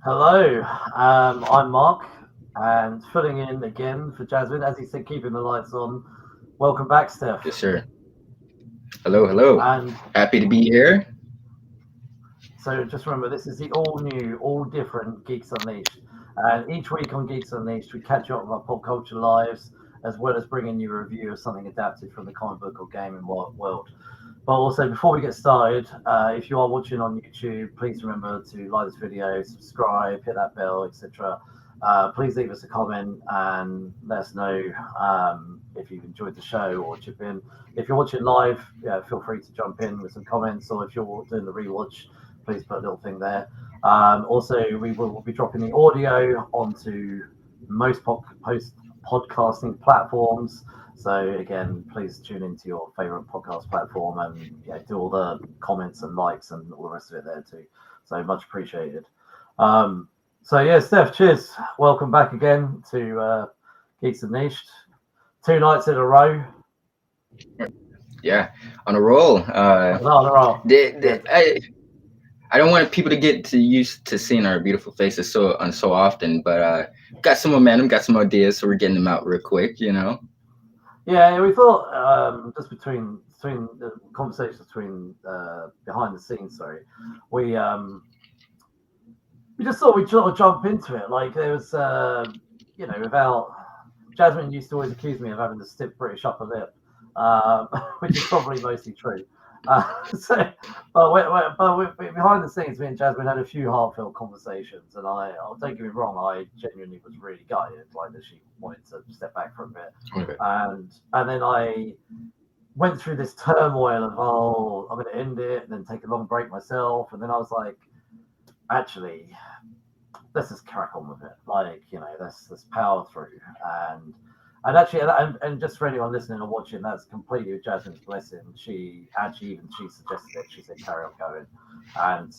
Hello, I'm Mark, and filling in again for Jasmine, as he said, keeping the lights on. Welcome back, Steph. Yes, sir. Hello, hello. And Happy to be here. so just remember, this is the all new, all different Geeks Unleashed. And each week on Geeks Unleashed, we catch up with our pop culture lives, as well as bringing you a review of something adapted from the comic book or gaming world. But also, before we get started, if you are watching on YouTube, please remember to like this video, subscribe, hit that bell, etc. Please leave us a comment and let us know if you've enjoyed the show or chip in. If you're watching live, feel free to jump in with some comments, or if you're doing the rewatch, please put a little thing there. Also, we will be dropping the audio onto most post podcasting platforms. So again, please tune into your favorite podcast platform and do all the comments and likes and all the rest of it there too. So much appreciated. So yeah, Steph, cheers. Welcome back again to Geeks and Niched. 2 nights in a row. Yeah, on a roll. No. Yeah. I don't want people to get too used to seeing our beautiful faces so often, but got some momentum, got some ideas, so we're getting them out real quick. Yeah, we thought just between the conversations between behind the scenes, sorry, we just thought we'd sort of jump into it. Like there was, without Jasmine used to always accuse me of having the stiff British upper lip, which is probably mostly true. But behind the scenes, me and Jasmine had a few heartfelt conversations, and don't get me wrong, I genuinely was really gutted, like that she wanted to step back for a bit, Okay. and then I went through this turmoil of I'm going to end it, and then take a long break myself, and then I was like, actually, let's just crack on with it. Like, let's power through. And actually, and just for anyone listening or watching, that's completely with Jasmine's blessing. She suggested it. She said, carry on going. And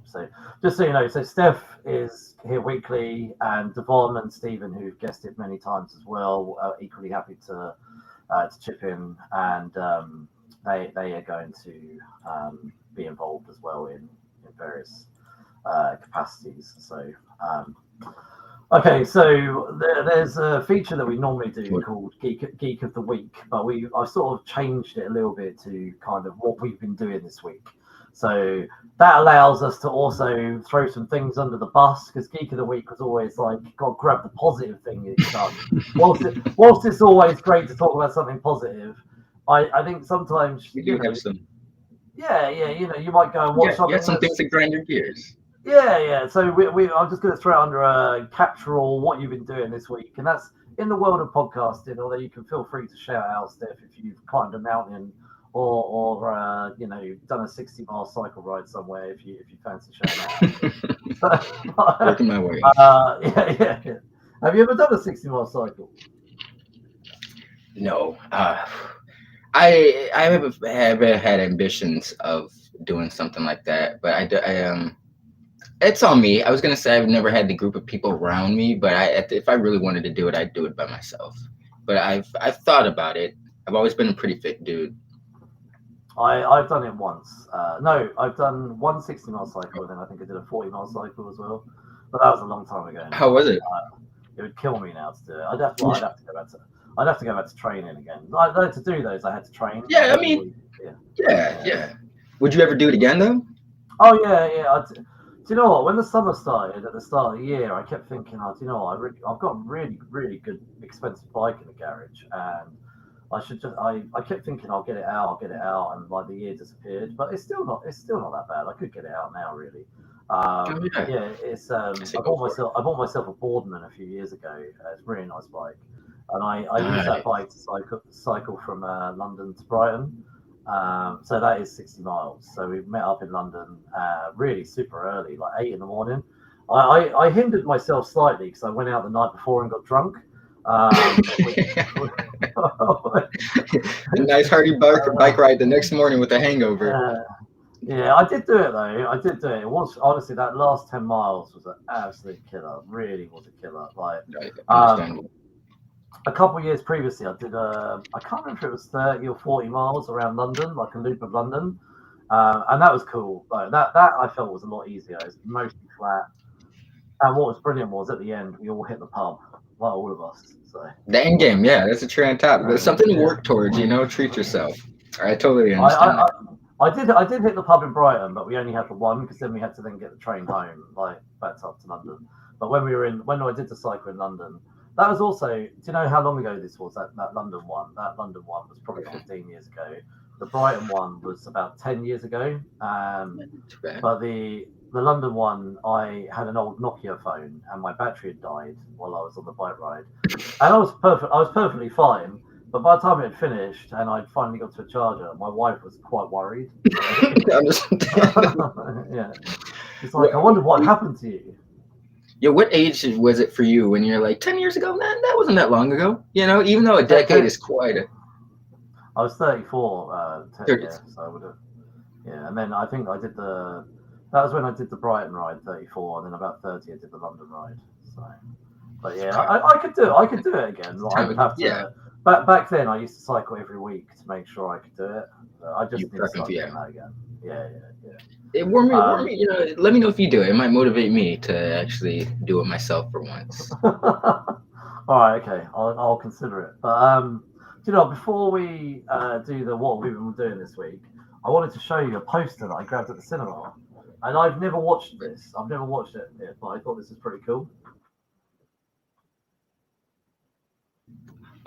so just so you know, so Steph is here weekly, and Devon and Stephen, who've guested many times as well, are equally happy to chip in, and they are going to be involved as well in various capacities. So, okay, so there's a feature that we normally do called Geek of the Week, but I've sort of changed it a little bit to kind of what we've been doing this week. So that allows us to also throw some things under the bus, because Geek of the Week was always like, got to grab the positive thing it's done. whilst it's always great to talk about something positive, I think sometimes We do have some. Yeah, you might go and watch something. Yeah, some things that grind your gears. Yeah. So I'm just going to throw it under a capture all what you've been doing this week, and that's in the world of podcasting. Although you can feel free to shout out, Steph, if you've climbed a mountain or done a 60-mile cycle ride somewhere. If you fancy shouting out. Working my way. Yeah. Have you ever done a 60-mile cycle? No. I haven't had ambitions of doing something like that, but it's on me. I was gonna say I've never had the group of people around me, but if I really wanted to do it, I'd do it by myself. But I've thought about it. I've always been a pretty fit dude. I've done it once. No, I've done one 60-mile cycle, and then I think I did a 40-mile cycle as well. But that was a long time ago. How was it? It would kill me now to do it. I'd have to go back to training again. To do those, I had to train. Yeah, I mean, yeah. Would you ever do it again though? Oh yeah. Do you know what? When the summer started at the start of the year, I kept thinking, do you know what? I've got a really, really good, expensive bike in the garage, and I should just. I kept thinking, I'll get it out, and like the year disappeared. But it's still not that bad. I could get it out now, really. It's. I bought myself a Boardman a few years ago. It's a really nice bike, and I use that bike to cycle from London to Brighton. So that is 60 miles. So we met up in London really super early, like 8 in the morning. I hindered myself slightly because I went out the night before and got drunk. A nice hearty bike ride the next morning with a hangover. Yeah, I did do it though. I did do it. It was honestly that last 10 miles was an absolute killer. Really was a killer. Like, a couple of years previously, I did I can't remember if it was 30 or 40 miles around London, like a loop of London. And that was cool. Like that I felt was a lot easier. It's mostly flat. And what was brilliant was at the end we all hit the pub, like all of us. So The end game, yeah, that's a true on top. There's something to yeah. work towards, you know. Treat yourself. I totally I, understand I, that. I did hit the pub in Brighton, but we only had the one because then we had to then get the train home, like back up to London. But when I did the cycle in London, that was also. Do you know how long ago this was? That London one. That London one was probably 15 years ago. The Brighton one was about 10 years ago. But the London one, I had an old Nokia phone and my battery had died while I was on the bike ride, and I was perfectly fine. But by the time it had finished and I'd finally got to a charger, my wife was quite worried. Yeah, it's like I wonder what happened to you. Yeah, what age was it for you when you're like 10 years ago? Man, that wasn't that long ago. You know, even though a decade is quite a. I was 34, yeah, so I would have. Yeah, and then I think I did the. That was when I did the Brighton ride, 34, and then about 30, I did the London ride. So, but yeah, I could do it. I could do it again. Like, I would have to. Yeah. Back then, I used to cycle every week to make sure I could do it. I just need to start doing that again. Yeah. It warm me. You know, let me know if you do it. It might motivate me to actually do it myself for once. All right, okay, I'll consider it. But you know, before we do the what we've been doing this week, I wanted to show you a poster that I grabbed at the cinema, and I've never watched this. I've never watched it yet, but I thought this was pretty cool.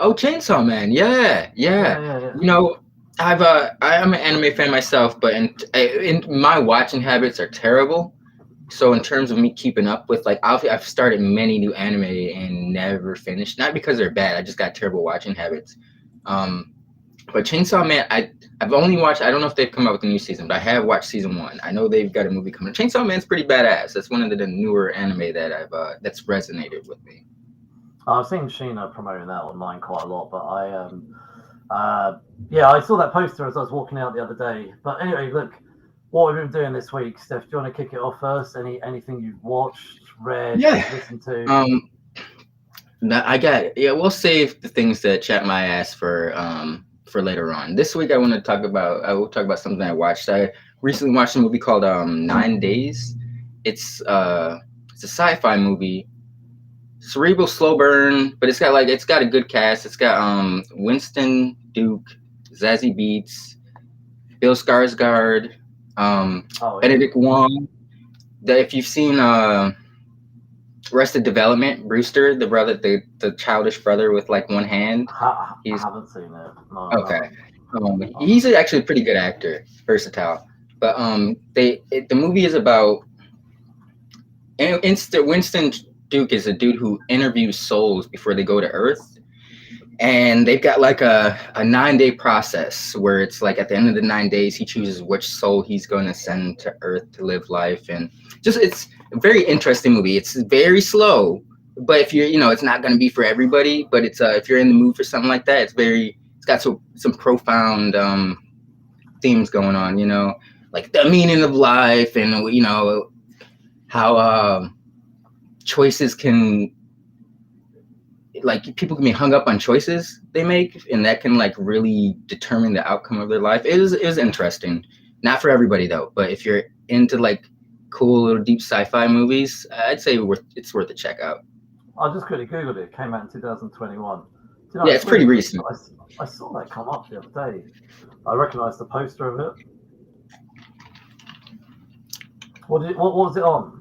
Oh, Chainsaw Man, yeah. You know, I am an anime fan myself, but in my watching habits are terrible. So in terms of me keeping up with, like, I've started many new anime and never finished. Not because they're bad, I just got terrible watching habits. But Chainsaw Man, I've only watched. I don't know if they've come out with a new season, but I have watched season 1. I know they've got a movie coming. Chainsaw Man's pretty badass. That's one of the newer anime that that's resonated with me. I've seen Sheena promoting that online quite a lot, but I saw that poster as I was walking out the other day. But anyway, look, what we've been doing this week, Steph. Do you want to kick it off first? Anything you've watched, read, listened to? We'll save the things that chat my ass for later on. This week I will talk about something I watched. I recently watched a movie called 9 Days. It's a sci-fi movie. Cerebral slow burn, but it's got a good cast. It's got Winston Duke, Zazie Beetz, Bill Skarsgård, Benedict Wong. If you've seen Arrested Development, Brewster, the brother, the childish brother with like one hand. I haven't seen it. No, okay. He's actually a pretty good actor, versatile. But the movie is about Winston Duke is a dude who interviews souls before they go to Earth, and they've got like a 9-day process where it's like at the end of the 9 days he chooses which soul he's going to send to Earth to live life. And it's a very interesting movie. It's very slow, but if you're, it's not going to be for everybody, but it's if you're in the mood for something like that, it's got some profound themes going on, like the meaning of life, and how choices can, like, people can be hung up on choices they make, and that can like really determine the outcome of their life. It was interesting. Not for everybody though, but if you're into like cool little deep sci-fi movies, I'd say it's worth a check out. I just quickly googled it. It came out in 2021. It's pretty recent. I saw that come up the other day. I recognised the poster of it. What was it on?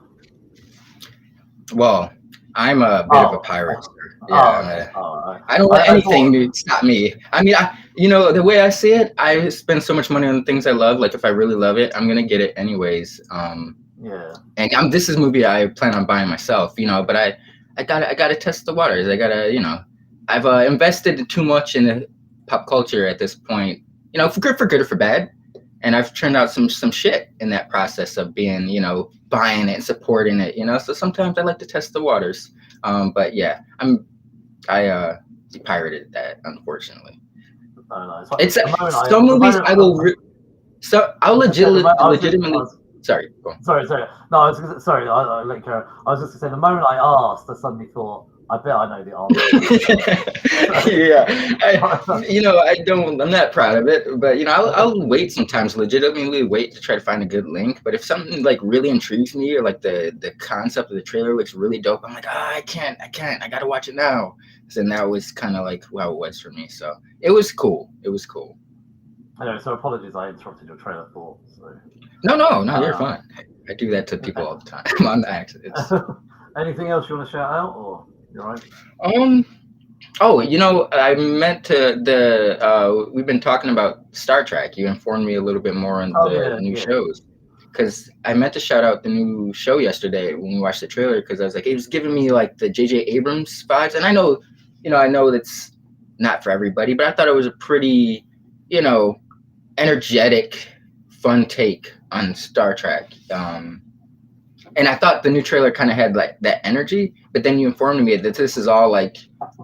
Well, I'm a bit of a pirate. I don't let anything stop me. I mean, the way I see it, I spend so much money on the things I love. Like, if I really love it, I'm gonna get it anyways. Yeah. And this is a movie I plan on buying myself. But I gotta test the waters. I gotta, I've invested too much in the pop culture at this point. For good or for bad. And I've turned out some shit in that process of being, buying it and supporting it, So sometimes I like to test the waters. But yeah, I pirated that, unfortunately. Oh, no. It's some movies I will. I'll legitimately. Sorry, go on. Sorry. No, I was sorry. I let you go. I was just gonna say, the moment I asked, I suddenly thought, I bet I know the answer. Yeah, I'm not proud of it, but I'll wait sometimes, legitimately wait to try to find a good link. But if something like really intrigues me, or like the concept of the trailer looks really dope, I'm like, I can't, I gotta watch it now. So that was kind of like how it was for me. So it was cool. Anyway, so apologies, I interrupted your trailer thought. So. No, you're fine. I do that to people all the time on accidents. Anything else you want to shout out, or you're right? Oh, I meant to we've been talking about Star Trek. You informed me a little bit more on the new shows, because I meant to shout out the new show yesterday when we watched the trailer, because I was like, it was giving me like the J.J. Abrams vibes, and I know that's not for everybody, but I thought it was a pretty, energetic, fun take on Star Trek. And I thought the new trailer kind of had like that energy, but then you informed me that this is all like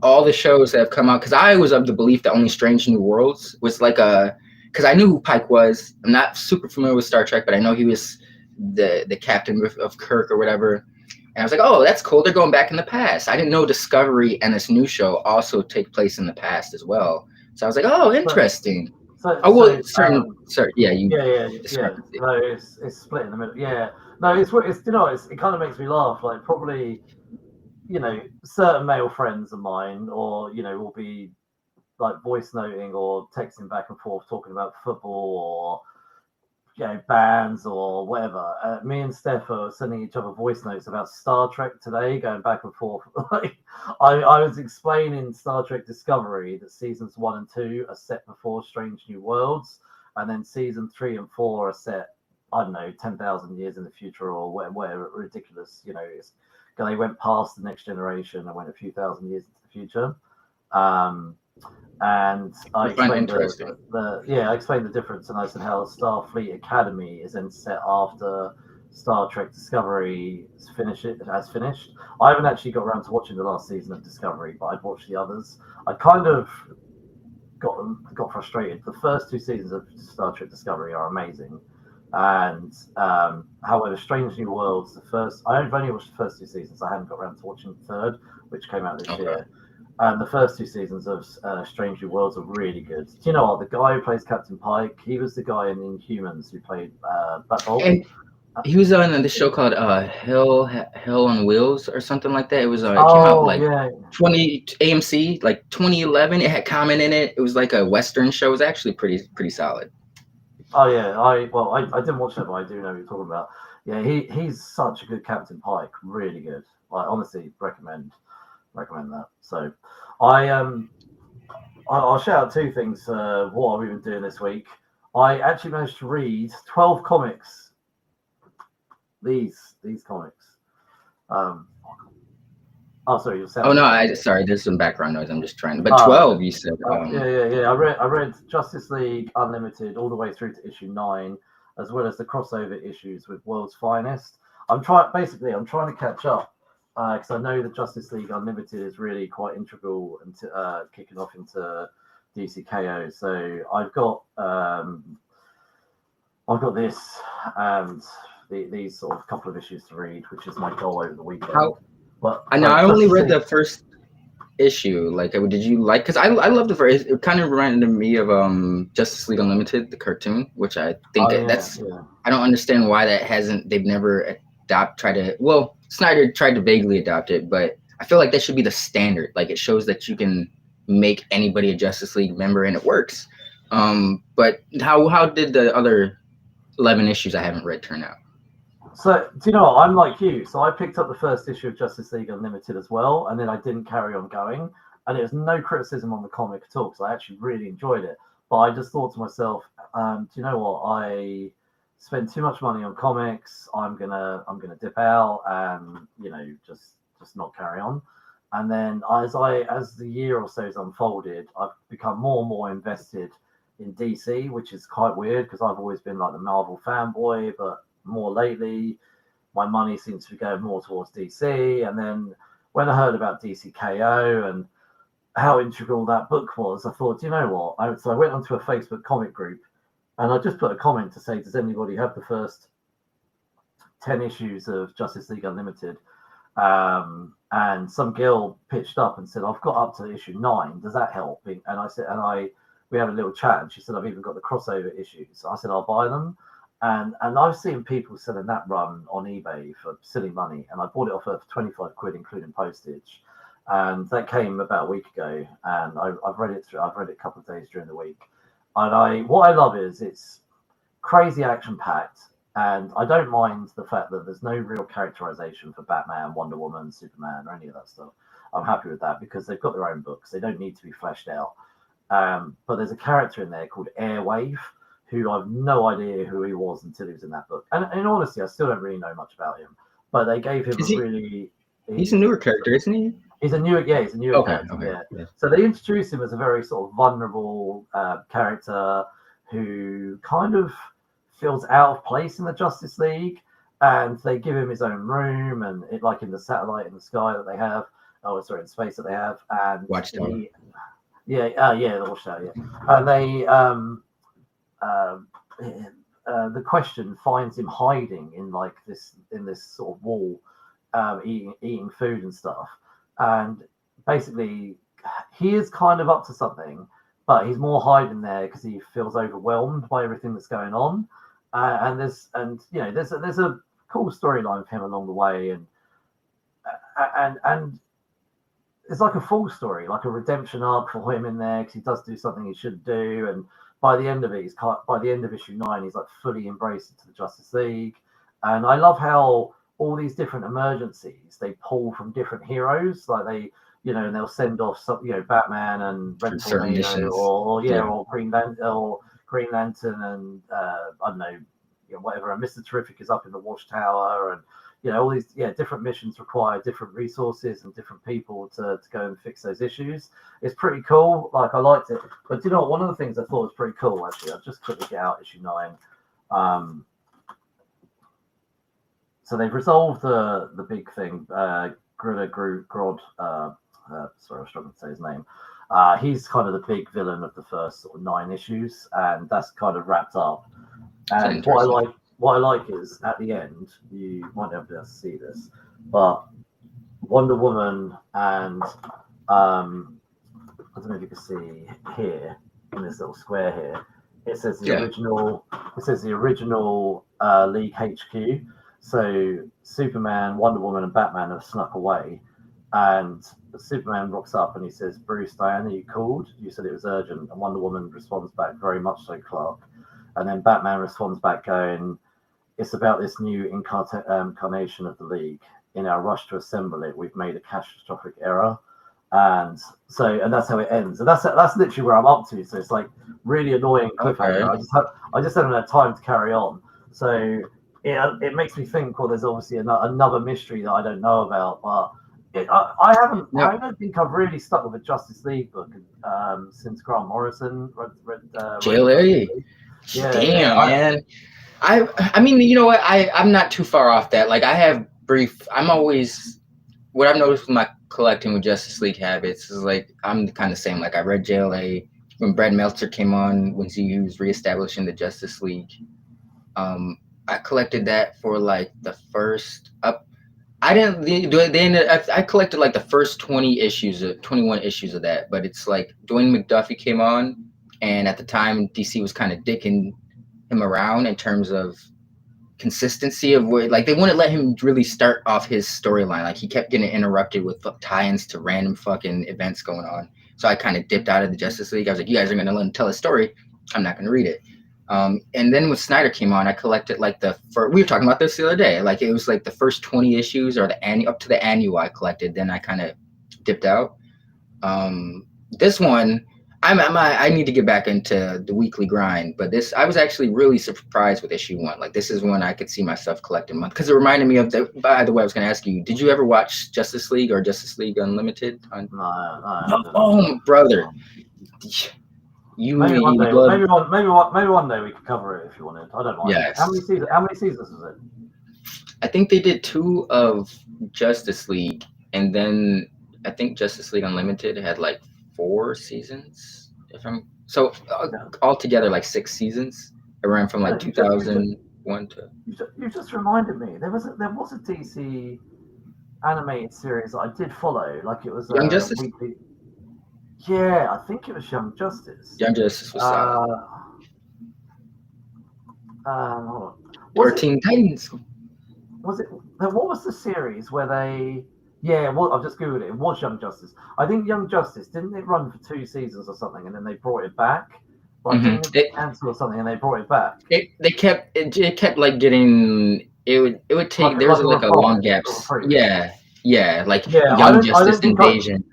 all the shows that have come out. Because I was of the belief that only Strange New Worlds was like because I knew who Pike was. I'm not super familiar with Star Trek, but I know he was the captain of Kirk or whatever. And I was like, oh, that's cool. They're going back in the past. I didn't know Discovery and this new show also take place in the past as well. So I was like, oh, interesting. Yeah. No, it's split in the middle. Yeah, no, it's it kind of makes me laugh. Like probably, certain male friends of mine, or will be like voice noting or texting back and forth talking about football or bands or whatever. Me and Steph are sending each other voice notes about Star Trek today, going back and forth. Like I was explaining Star Trek Discovery that seasons 1 and 2 are set before Strange New Worlds, and then season 3 and 4 are set, I don't know, 10,000 years in the future or whatever ridiculous. They went past the Next Generation and went a few thousand years into the future. And I explained I explained the difference, and I said how Starfleet Academy is then set after Star Trek Discovery has finished. I haven't actually got around to watching the last season of Discovery, but I'd watched the others. I kind of got frustrated. The first 2 seasons of Star Trek Discovery are amazing, and however, Strange New Worlds, I've only watched the first 2 seasons. I haven't got around to watching the third, which came out this year. And the first 2 seasons of Strange New Worlds are really good. Do you know what? The guy who plays Captain Pike, he was the guy in Inhumans who played Black Bolt. And he was on this show called Hell on Wheels or something like that. It was it came out like 20 AMC, like 2011. It had Common in it. It was like a Western show. It was actually pretty solid. Oh yeah, I didn't watch that, but I do know what you're talking about. Yeah, he's such a good Captain Pike. Really good. Like honestly, recommend that. So I'll shout out 2 things. What have we been doing this week? I actually managed to read 12 comics. These comics. Sorry, you're saying. Oh no, sorry. There's some background noise. I'm just trying. But 12, you said. Yeah. I read Justice League Unlimited all the way through to issue 9, as well as the crossover issues with World's Finest. I'm trying to catch up. Because I know that Justice League Unlimited is really quite integral into kicking off into DCKO. So I've got this and these sort of couple of issues to read, which is my goal over the weekend. I only read the first issue. Like, did you like? Because I love the first. It kind of reminded me of Justice League Unlimited, the cartoon, which I think I don't understand why they've never Snyder tried to vaguely adopt it, but I feel like that should be the standard. Like, it shows that you can make anybody a Justice League member, and it works. But how did the other 11 issues I haven't read turn out? So, do you know what? I'm like you. So I picked up the first issue of Justice League Unlimited as well, and then I didn't carry on going. And it was no criticism on the comic at all, because I actually really enjoyed it. But I just thought to myself, do you know what? I spend too much money on comics. I'm gonna dip out and just not carry on. And then as the year or so has unfolded, I've become more and more invested in DC, which is quite weird because I've always been like the Marvel fanboy, but more lately my money seems to be going more towards DC. And then when I heard about DCKO and how integral that book was, I thought, you know what? So I went onto a Facebook comic group. And I just put a comment to say, does anybody have the first 10 issues of Justice League Unlimited? And some girl pitched up and said, "I've got up to issue 9. Does that help?" And I said, we had a little chat, and she said, "I've even got the crossover issues." I said, "I'll buy them." And I've seen people selling that run on eBay for silly money, and I bought it off her for 25 quid, including postage. And that came about a week ago, and I've read it through. I've read it a couple of days during the week, and what I love is it's crazy action packed. And I don't mind the fact that there's no real characterization for Batman, Wonder Woman, Superman, or any of that stuff. I'm happy with that because they've got their own books. They don't need to be fleshed out. But there's a character in there called Airwave, who I've no idea who he was until he was in that book. And in honesty, I still don't really know much about him. But they gave him He's a newer character, isn't he? He's a newer character. Okay. Yeah. So they introduced him as a very sort of vulnerable character who kind of feels out of place in the Justice League, and they give him his own room, and it like in the satellite in the sky that they have, in space that they have, and Watchtower. The Watchtower, and they the Question finds him hiding in this sort of wall, eating food and stuff, and basically he is kind of up to something, but he's more hiding there because he feels overwhelmed by everything that's going on. And there's a cool storyline for him along the way, and it's like a full story, like a redemption arc for him in there because he does do something he shouldn't do, and by the end of it, by the end of issue 9, he's like fully embraced into the Justice League. And I love how all these different emergencies they pull from different heroes, like and they'll send off Batman and Red Tornado, or Green Lantern, and I don't know, whatever. And Mr. Terrific is up in the Watchtower, and all these different missions require different resources and different people to go and fix those issues. It's pretty cool. Like, I liked it, but you know what? One of the things I thought was pretty cool, actually, I'll just quickly get out issue 9. So they've resolved the big thing. Grodd. Sorry, I was struggling to say his name. He's kind of the big villain of the first sort of 9 issues, and that's kind of wrapped up. And what I like is at the end, you might not be able to see this, but Wonder Woman and I don't know if you can see here in this little square here. It says the original. It says the original League HQ. So Superman, Wonder Woman, and Batman have snuck away. And Superman rocks up and he says, "Bruce, Diana, you called? You said it was urgent." And Wonder Woman responds back, "Very much so, Clark." And then Batman responds back going, "It's about this new incarnation of the League. In our rush to assemble it, we've made a catastrophic error." And that's how it ends. And that's literally where I'm up to. So it's like really annoying cliffhanger. Okay. I just haven't had time to carry on. So it makes me think, well, there's obviously another mystery that I don't know about, but I don't think I've really stuck with a Justice League book since Grant Morrison read JLA. Man. I mean, you know what? I'm not too far off that. Like, I have what I've noticed with my collecting with Justice League habits is like I'm kind of the same. Like, I read JLA when Brad Meltzer came on, when he was reestablishing the Justice League. I collected that for like the first up. I collected like the first 21 issues of that, but it's like Dwayne McDuffie came on, and at the time DC was kind of dicking him around in terms of consistency of where, like, they wouldn't let him really start off his storyline. Like, he kept getting interrupted with tie-ins to random fucking events going on. So I kind of dipped out of the Justice League. I was like, you guys are going to let him tell a story. I'm not going to read it. And then when Snyder came on, I collected like we were talking about this the other day. Like, it was like the first 20 issues or up to the annual I collected. Then I kind of dipped out. This one, I need to get back into the weekly grind, but I was actually really surprised with issue 1. Like, this is one I could see myself collecting because it reminded me of by the way, I was going to ask you, did you ever watch Justice League or Justice League Unlimited? No, brother. Maybe one day we could cover it if you wanted. I don't mind. Yes. How many seasons is it? I think they did 2 of Justice League, and then I think Justice League Unlimited had like 4 seasons. Altogether like 6 seasons. It ran from like 2001 to. You just reminded me. There was a DC animated series I did follow. Like it was Young a Justice. weekly. Yeah, I think it was Young Justice. Young Justice was solid. Uh, hold on. Or Was it? Teen Titans. Was it? What was the series where they? Yeah, well, I've just googled it. It was Young Justice. I think Young Justice didn't it run for 2 seasons or something, and then they brought it back. Like, Hmm didn't it get cancelled or something, and they brought it back? it kept like getting it would Like, take there was like a like a long reprise or gaps. reprieve. Yeah, like Yeah, Young I Justice don't think I. Invasion.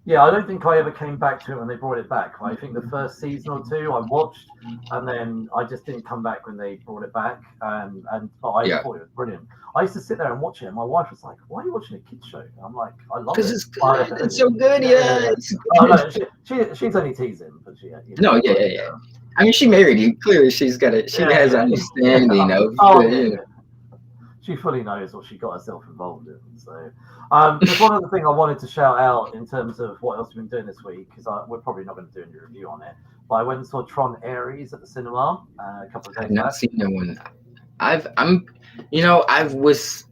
Yeah, I don't think I ever came back to it when they brought it back. I think the first season or two I watched, and then I just didn't come back when they brought it back. And but I Yeah, thought it was brilliant. I used to sit there and watch it, and my wife was like, "Why are you watching a kids show?" And I'm like, "I love because it." it's good. It's so good. Yeah, yeah, Yeah, yeah. it's Oh good. no, she's only teasing, but she, No, yeah, like, yeah, yeah. I mean, she married you. Clearly, she yeah, has an yeah, yeah. understanding of Oh the, yeah, you yeah. She fully knows what she got herself involved in. So, there's one other thing I wanted to shout out in terms of what else we've been doing this week, because we're probably not going to do any review on it. But I went and saw Tron Ares at the cinema a couple of I've days not back. seen that one. I'm, I was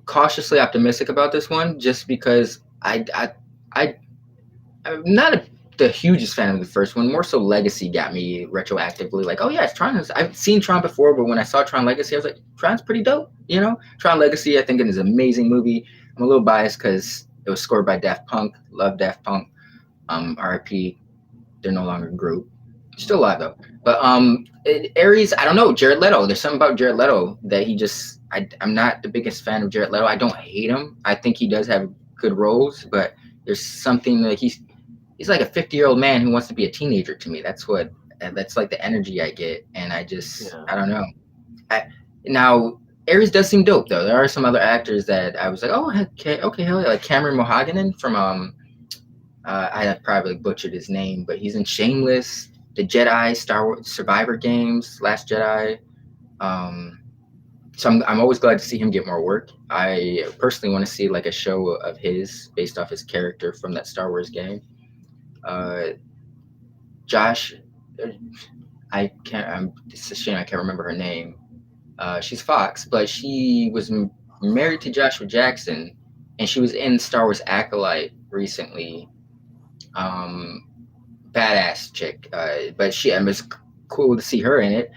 cautiously optimistic about this one just because I I'm not the hugest fan of the first one. More so, Legacy got me retroactively like, oh yeah, it's Tron. I've seen Tron before, but when I saw Tron Legacy, I was like, Tron's pretty dope. Tron Legacy, I think it is an amazing movie. I'm a little biased because it was scored by Daft Punk. Love Daft Punk. RIP. They're no longer a group. Still alive though. But Aries, I don't know. Jared Leto. There's something about Jared Leto that he just. I'm not the biggest fan of Jared Leto. I don't hate him. I think he does have good roles, but there's something that he's like a 50-year-old man who wants to be a teenager to me. That's like the energy I get, and Yeah, I don't know. Now Aries does seem dope though. There are some other actors that I was like, oh okay, hell yeah, like Cameron Mohagan from I have probably butchered his name, but he's in Shameless, The Jedi, Star Wars Survivor Games, Last Jedi. Um, so I'm always glad to see him get more work. I personally want to see like a show of his based off his character from that Star Wars game. Uh, Josh, I can't. It's a shame I can't remember her name. She's Fox, but she was married to Joshua Jackson, and she was in Star Wars Acolyte recently. Um, Badass chick, but I was cool to see her in it.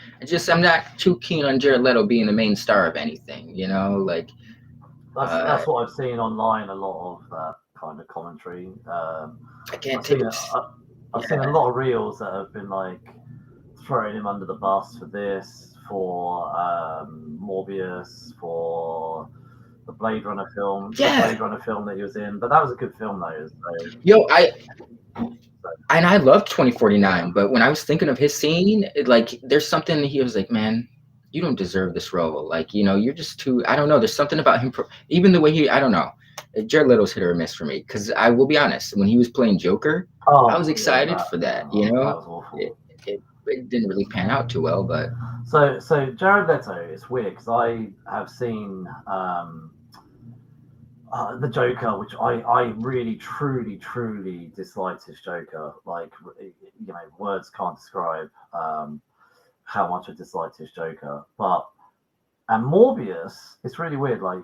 I'm not too keen on Jared Leto being the main star of anything. Like uh, that's what I've seen online. A lot of that kind of commentary. I can't I've take seen it. I've seen a lot of reels that have been like throwing him under the bus for this, for Morbius, for the Blade Runner film, that he was in. But that was a good film though. So, Yo, I loved 2049, but when I was thinking of his scene, there's something he was like, man, you don't deserve this role. Like, you're just too. I don't know. There's something about him. Even the way I don't know. Jared Leto's hit or miss for me because I will be honest. When he was playing Joker, I was excited for that. that was awful. It didn't really pan out too well, but so Jared Leto, it's weird because I have seen the Joker, which I really, truly disliked his Joker. Like, words can't describe how much I disliked his Joker. And Morbius, it's really weird. Like,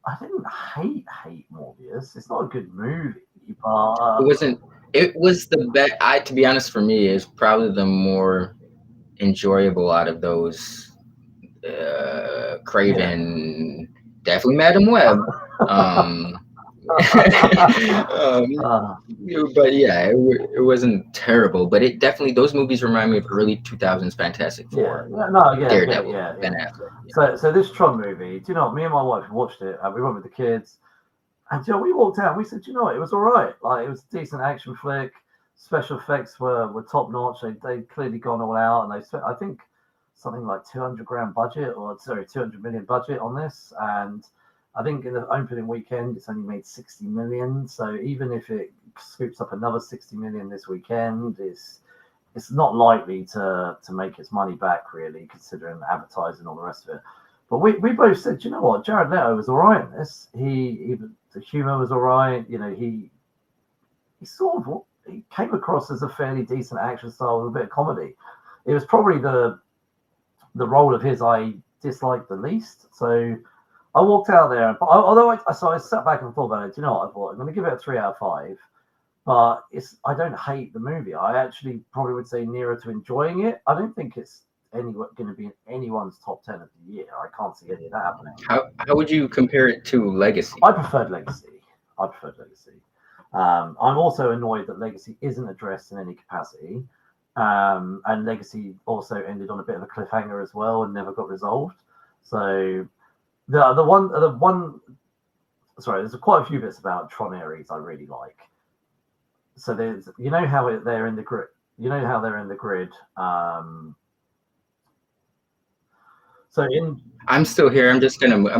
I didn't hate Morbius. It's not a good movie, but it wasn't. It was the best. To be honest, for me, is probably the more enjoyable out of those. Craven, definitely Madam Web. But yeah, it wasn't terrible. But it definitely those movies remind me of early 2000s Fantastic Four. Daredevil, Ben Affleck. So this Tron movie, do you know? Me and my wife watched it, and we went with the kids. And we walked out and we said, you know what, it was all right. Like, it was a decent action flick. Special effects were top notch. They'd clearly gone all out, and they spent, I think, something like 200 million budget on this. And I think in the opening weekend, it's only made 60 million. So even if it scoops up another 60 million this weekend, it's not likely to make its money back, really, considering advertising and all the rest of it. But we both said, you know what, Jared Leto was all right in this. The humor was all right. He came across as a fairly decent action star with a bit of comedy. It was probably the role of his I disliked the least. So I walked out there, but although I sat back and thought about it. Do you know what I thought? I'm going to give it a 3 out of 5. But I don't hate the movie. I actually probably would say nearer to enjoying it. I don't think it's going to be in anyone's top 10 of the year. I can't see any of that happening. How would you compare it to Legacy? I preferred Legacy. I'm also annoyed that Legacy isn't addressed in any capacity. And Legacy also ended on a bit of a cliffhanger as well and never got resolved. So there's quite a few bits about Tron Ares I really like. So there's, how they're in the grid. I'm still here. I'm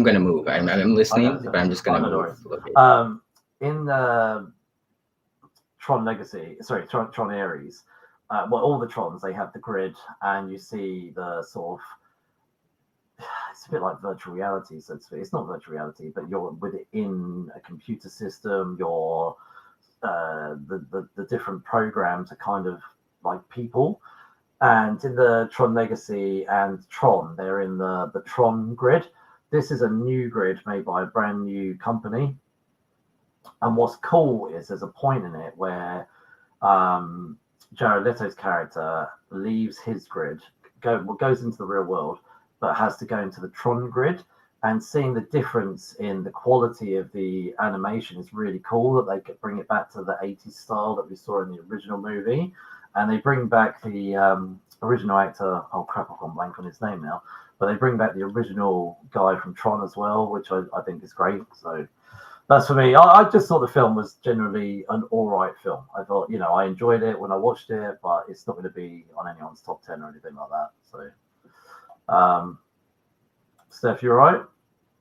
gonna move. I'm listening, but I'm just gonna move. In the Tron Legacy, Tron Ares, all the Trons, they have the grid, and you see the sort of, it's a bit like virtual reality, so to speak. It's not virtual reality, but you're within a computer system. You're the different programs are kind of like people. And in the Tron Legacy and Tron, they're in the Tron grid. This is a new grid made by a brand new company. And what's cool is there's a point in it where Jared Leto's character leaves his grid, goes into the real world, but has to go into the Tron grid. And seeing the difference in the quality of the animation is really cool, that they could bring it back to the 80s style that we saw in the original movie. And they bring back the original actor, oh crap, I've gone blank on his name now, but they bring back the original guy from Tron as well, which I think is great. So that's for me. I just thought the film was generally an all right film. I thought, I enjoyed it when I watched it, but it's not going to be on anyone's top 10 or anything like that. So, Steph, you all right?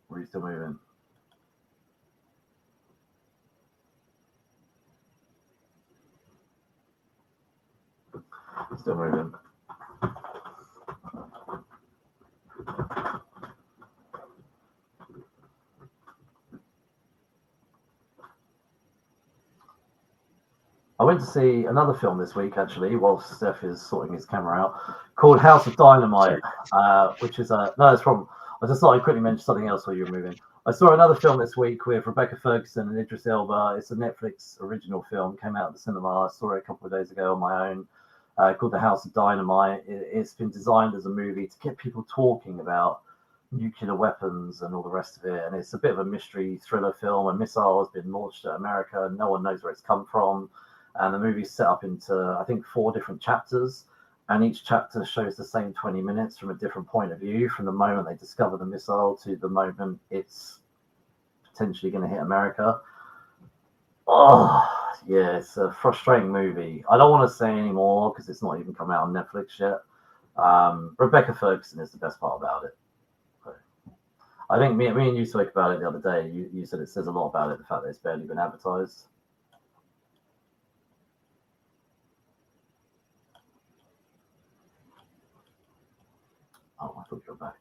Or are you still moving? Still moving. I went to see another film this week, actually, while Steph is sorting his camera out, called House of Dynamite, which is no, it's from. I just thought I'd quickly mention something else while you were moving. I saw another film this week with Rebecca Ferguson and Idris Elba. It's a Netflix original film, came out at the cinema. I saw it a couple of days ago on my own, called The House of Dynamite. It's been designed as a movie to get people talking about nuclear weapons and all the rest of it. And it's a bit of a mystery thriller film. A missile has been launched at America. No one knows where it's come from. And the movie's set up into, I think, 4 different chapters. And each chapter shows the same 20 minutes from a different point of view, from the moment they discover the missile to the moment it's potentially going to hit America. Oh, yeah, it's a frustrating movie. I don't want to say any more because it's not even come out on Netflix yet. Rebecca Ferguson is the best part about it. I think me and you spoke about it the other day. You said it says a lot about it, the fact that it's barely been advertised. Oh, I thought you were back.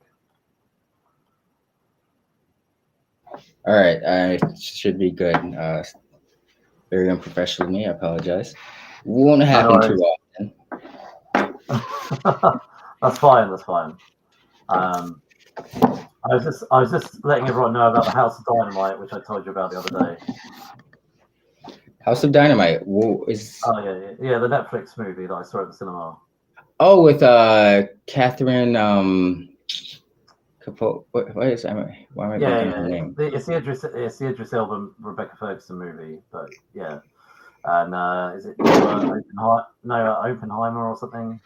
All right, I should be good. Very unprofessional of me. I apologize. Won't happen too often. That's fine. I was just letting everyone know about the House of Dynamite, which I told you about the other day. House of Dynamite. Oh yeah, the Netflix movie that I saw at the cinema. Oh, with Catherine. What is? Why am I blanking on her name? It's the Idris Elba Rebecca Ferguson movie, but yeah. And is it Oppenheimer or something?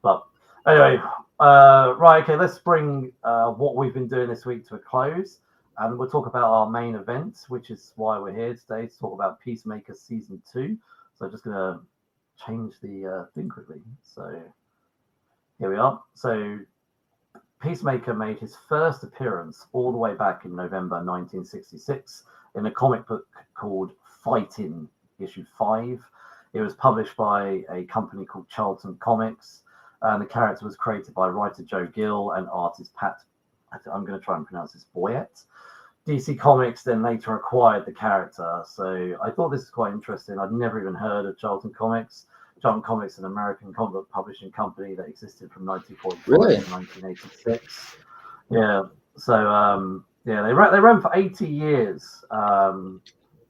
But anyway, right, okay, let's bring what we've been doing this week to a close, and we'll talk about our main event, which is why we're here today, to talk about Peacemaker Season 2. So I'm just going to change the thing quickly. So here we are. So Peacemaker made his first appearance all the way back in November 1966 in a comic book called Fighting, issue 5. It was published by a company called Charlton Comics, and the character was created by writer Joe Gill and artist Pat, I'm going to try and pronounce this, Boyette. DC Comics then later acquired the character, so I thought this was quite interesting. I'd never even heard of Charlton Comics. Charlton Comics, an American comic book publishing company that existed from 1944 to 1986. Yeah, So yeah, they ran for 80 years. But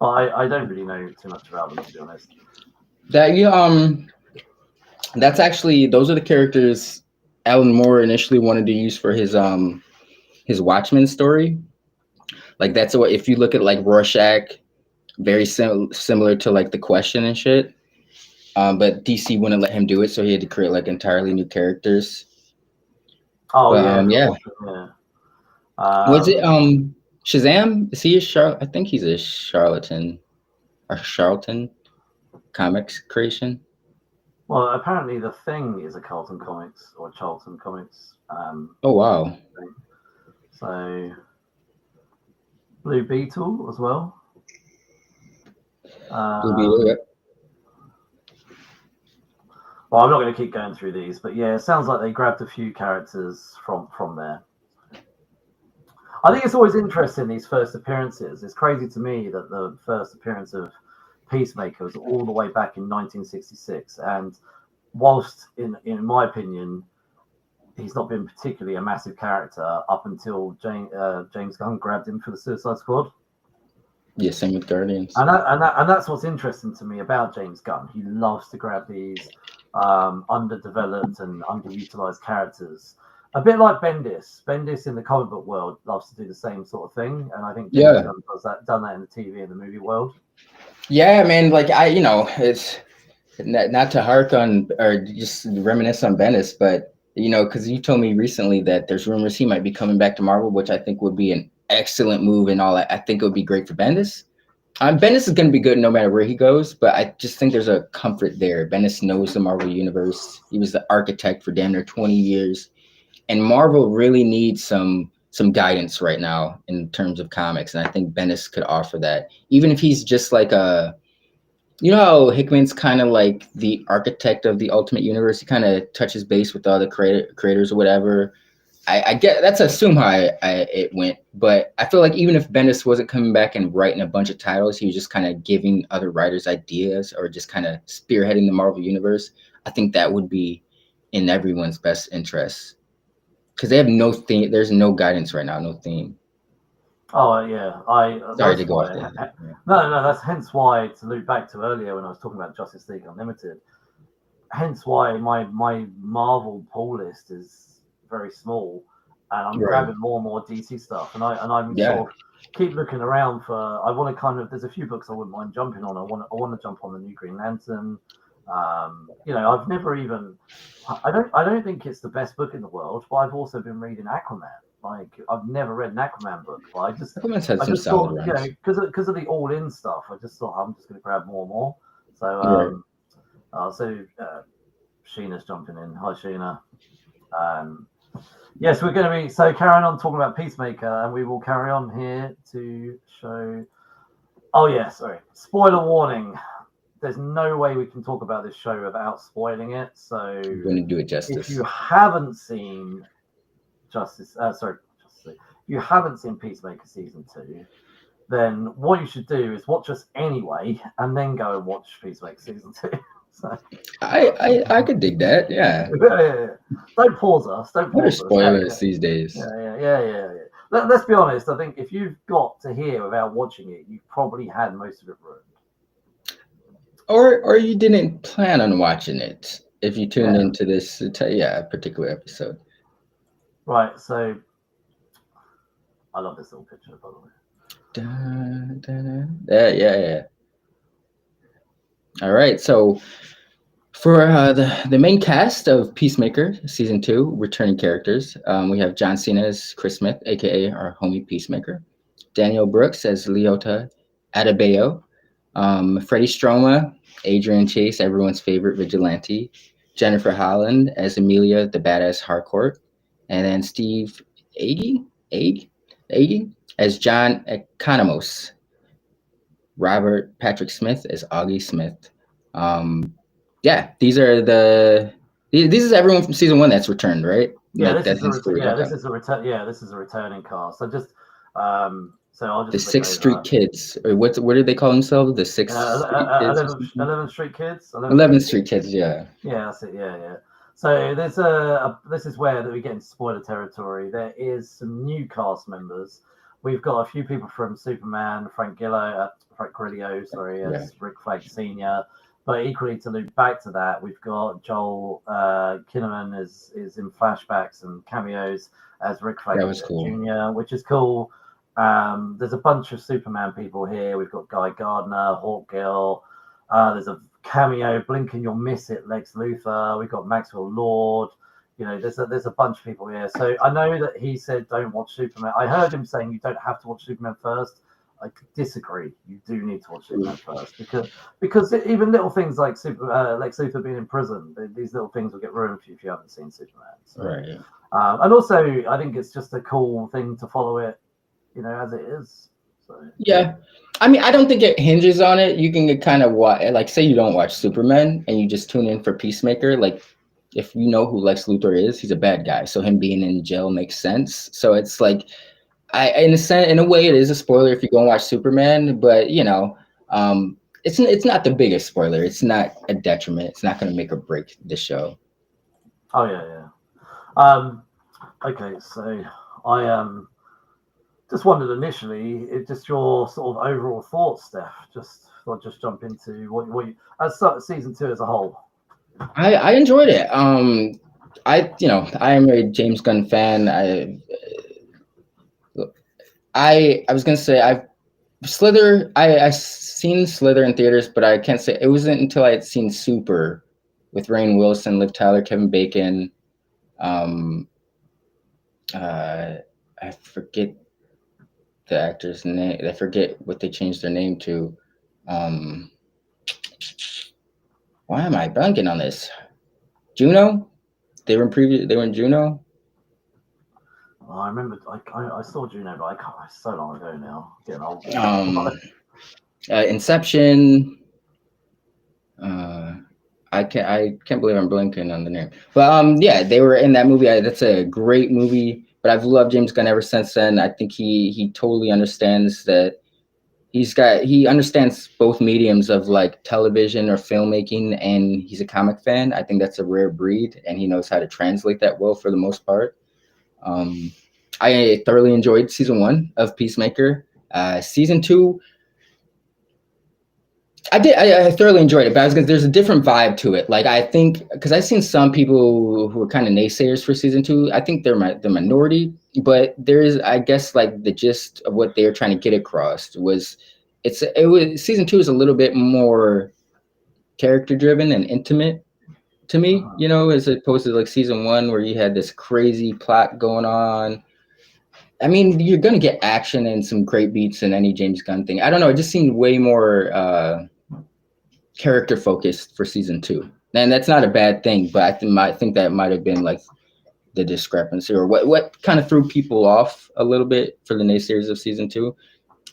I don't really know too much about them, to be honest. That that's actually those are the characters Alan Moore initially wanted to use for his Watchmen story. Like that's what if you look at like Rorschach, very similar to like the Question and shit. But DC wouldn't let him do it, so he had to create like entirely new characters. Oh But yeah, yeah, yeah. was it Um, Shazam? Is he a I think he's a charlatan or Charlton comics creation. well, apparently the Thing is a Carlton Comics or Charlton Comics. Oh wow, Thing. So Blue Beetle as well. Blue Beetle. Yep. Well, I'm not going to keep going through these, but yeah, it sounds like they grabbed a few characters from there. I think it's always interesting, these first appearances. It's crazy to me that the first appearance of Peacemaker was all the way back in 1966, and whilst in my opinion he's not been particularly a massive character up until James Gunn grabbed him for the Suicide Squad. Yeah, same with Guardians. And that's what's interesting to me about James Gunn. He loves to grab these underdeveloped and underutilized characters. A bit like Bendis. Bendis in the comic book world loves to do the same sort of thing, and I think James Gunn done that in the TV and the movie world. Yeah, man. Like it's not to hark on or just reminisce on Bendis, but because you told me recently that there's rumors he might be coming back to Marvel, which I think would be an excellent move and all. I think it would be great for Bendis. Bendis is going to be good no matter where he goes, but I just think there's a comfort there. Bendis knows the Marvel universe. He was the architect for damn near 20 years, and Marvel really needs some guidance right now in terms of comics, and I think Bendis could offer that, even if he's just like a. You know how Hickman's kind of like the architect of the Ultimate Universe. He kind of touches base with all the creators or whatever. I get that's assume how it went, but I feel like even if Bendis wasn't coming back and writing a bunch of titles, he was just kind of giving other writers ideas or just kind of spearheading the Marvel Universe. I think that would be in everyone's best interest because they have no theme. There's no guidance right now, no theme. Oh yeah, Sorry to go off there. Yeah. No, that's hence why, to loop back to earlier when I was talking about Justice League Unlimited. Hence why my Marvel pull list is very small, and I'm grabbing more and more DC stuff, and I'm sort of keep looking around for. I want to kind of. There's a few books I wouldn't mind jumping on. I want to jump on the new Green Lantern. I've never even. I don't think it's the best book in the world, but I've also been reading Aquaman. Like I've never read an Aquaman book, but I just thought, because of the all-in stuff, I just thought I'm just going to grab more and more. So Sheena's jumping in. Hi, Sheena. Yes, we're going to be carrying on talking about Peacemaker, and we will carry on here to show. Oh yeah, sorry. Spoiler warning. There's no way we can talk about this show without spoiling it. So I'm going to do it justice. If you haven't seen if you haven't seen Peacemaker season 2, then what you should do is watch us anyway, and then go and watch Peacemaker season 2. So I could dig that. Yeah. Don't pause us. Don't pause us. Spoilers these days. Yeah. Let's be honest. I think if you've got to hear without watching it, you've probably had most of it ruined. Or you didn't plan on watching it if you tuned into this particular episode. Right, so I love this little picture, by the way. Yeah. All right, so for the main cast of Peacemaker season 2, returning characters, we have John Cena as Chris Smith, aka our homie Peacemaker, Daniel Brooks as Leota Adebayo, Freddie Stroma, Adrian Chase, everyone's favorite vigilante, Jennifer Holland as Amelia, the badass Harcourt, and then Steve Agee as John Economos, Robert Patrick Smith as Augie Smith. These is everyone from season 1 that's returned, right? Yeah, this is a returning cast. So just I'll just the 6th Street Kids, or what do they call themselves? The 6th Street Kids. 11th Street Kids. 11th Street Kids. Yeah. Yeah, that's it. Yeah. So this is where that we get into spoiler territory. There is some new cast members. We've got a few people from Superman, Frank Grillo, sorry, Yeah. as Rick Flag Senior. But equally, to loop back to that, we've got Joel Kinnaman is in flashbacks and cameos as Rick Flag That was cool. Jr., which is cool. There's a bunch of Superman people here. We've got Guy Gardner, Hawkgirl. There's a cameo, blink and you'll miss it, Lex Luthor. We've got Maxwell Lord. You know, there's a bunch of people here. So I know that he said don't watch Superman. I heard him saying you don't have to watch Superman first. I disagree. You do need to watch Superman first because even little things like Lex Luthor being in prison, these little things will get ruined for you if you haven't seen Superman. So, Right. And also, I think it's just a cool thing to follow it, you know, as it is. So. Yeah. I mean, I don't think it hinges on it. You can kind of watch, like, say you don't watch Superman and you just tune in for Peacemaker. Like, if you know who Lex Luthor is, he's a bad guy. So him being in jail makes sense. So it's like, in a way, it is a spoiler if you go and watch Superman. But you know, it's not the biggest spoiler. It's not a detriment. It's not going to make or break the show. Oh yeah. Okay, so I just wondered initially, just your sort of overall thoughts, Steph. I'll just jump into what you as season 2 as a whole. I enjoyed it. I am a James Gunn fan. I was gonna say Slither. I seen Slither in theaters, but I can't say it wasn't until I had seen Super with Rainn Wilson, Liv Tyler, Kevin Bacon. I forget the actor's name. I forget what they changed their name to. Why am I blanking on this? Juno? They were in Juno. Oh, I remember. I saw Juno, but I can't. It's so long ago now. Getting old. Inception. I can't believe I'm blanking on the name. But yeah, they were in that movie. That's a great movie. But I've loved James Gunn ever since then. I think he totally understands that he understands both mediums of like television or filmmaking, and he's a comic fan. I think that's a rare breed, and he knows how to translate that well for the most part. I thoroughly enjoyed season 1 of Peacemaker. Season 2, I thoroughly enjoyed it, but there's a different vibe to it. Like I think because I've seen some people who are kind of naysayers for season 2. I think they're the minority, but there is, I guess, like the gist of what they're trying to get across was season 2 is a little bit more character driven and intimate to me, you know, as opposed to like season 1 where you had this crazy plot going on. I mean, you're gonna get action and some great beats in any James Gunn thing. I don't know. It just seemed way more character focused for season 2, and that's not a bad thing. But I think that might have been like the discrepancy or what kind of threw people off a little bit for the naysayers of season 2.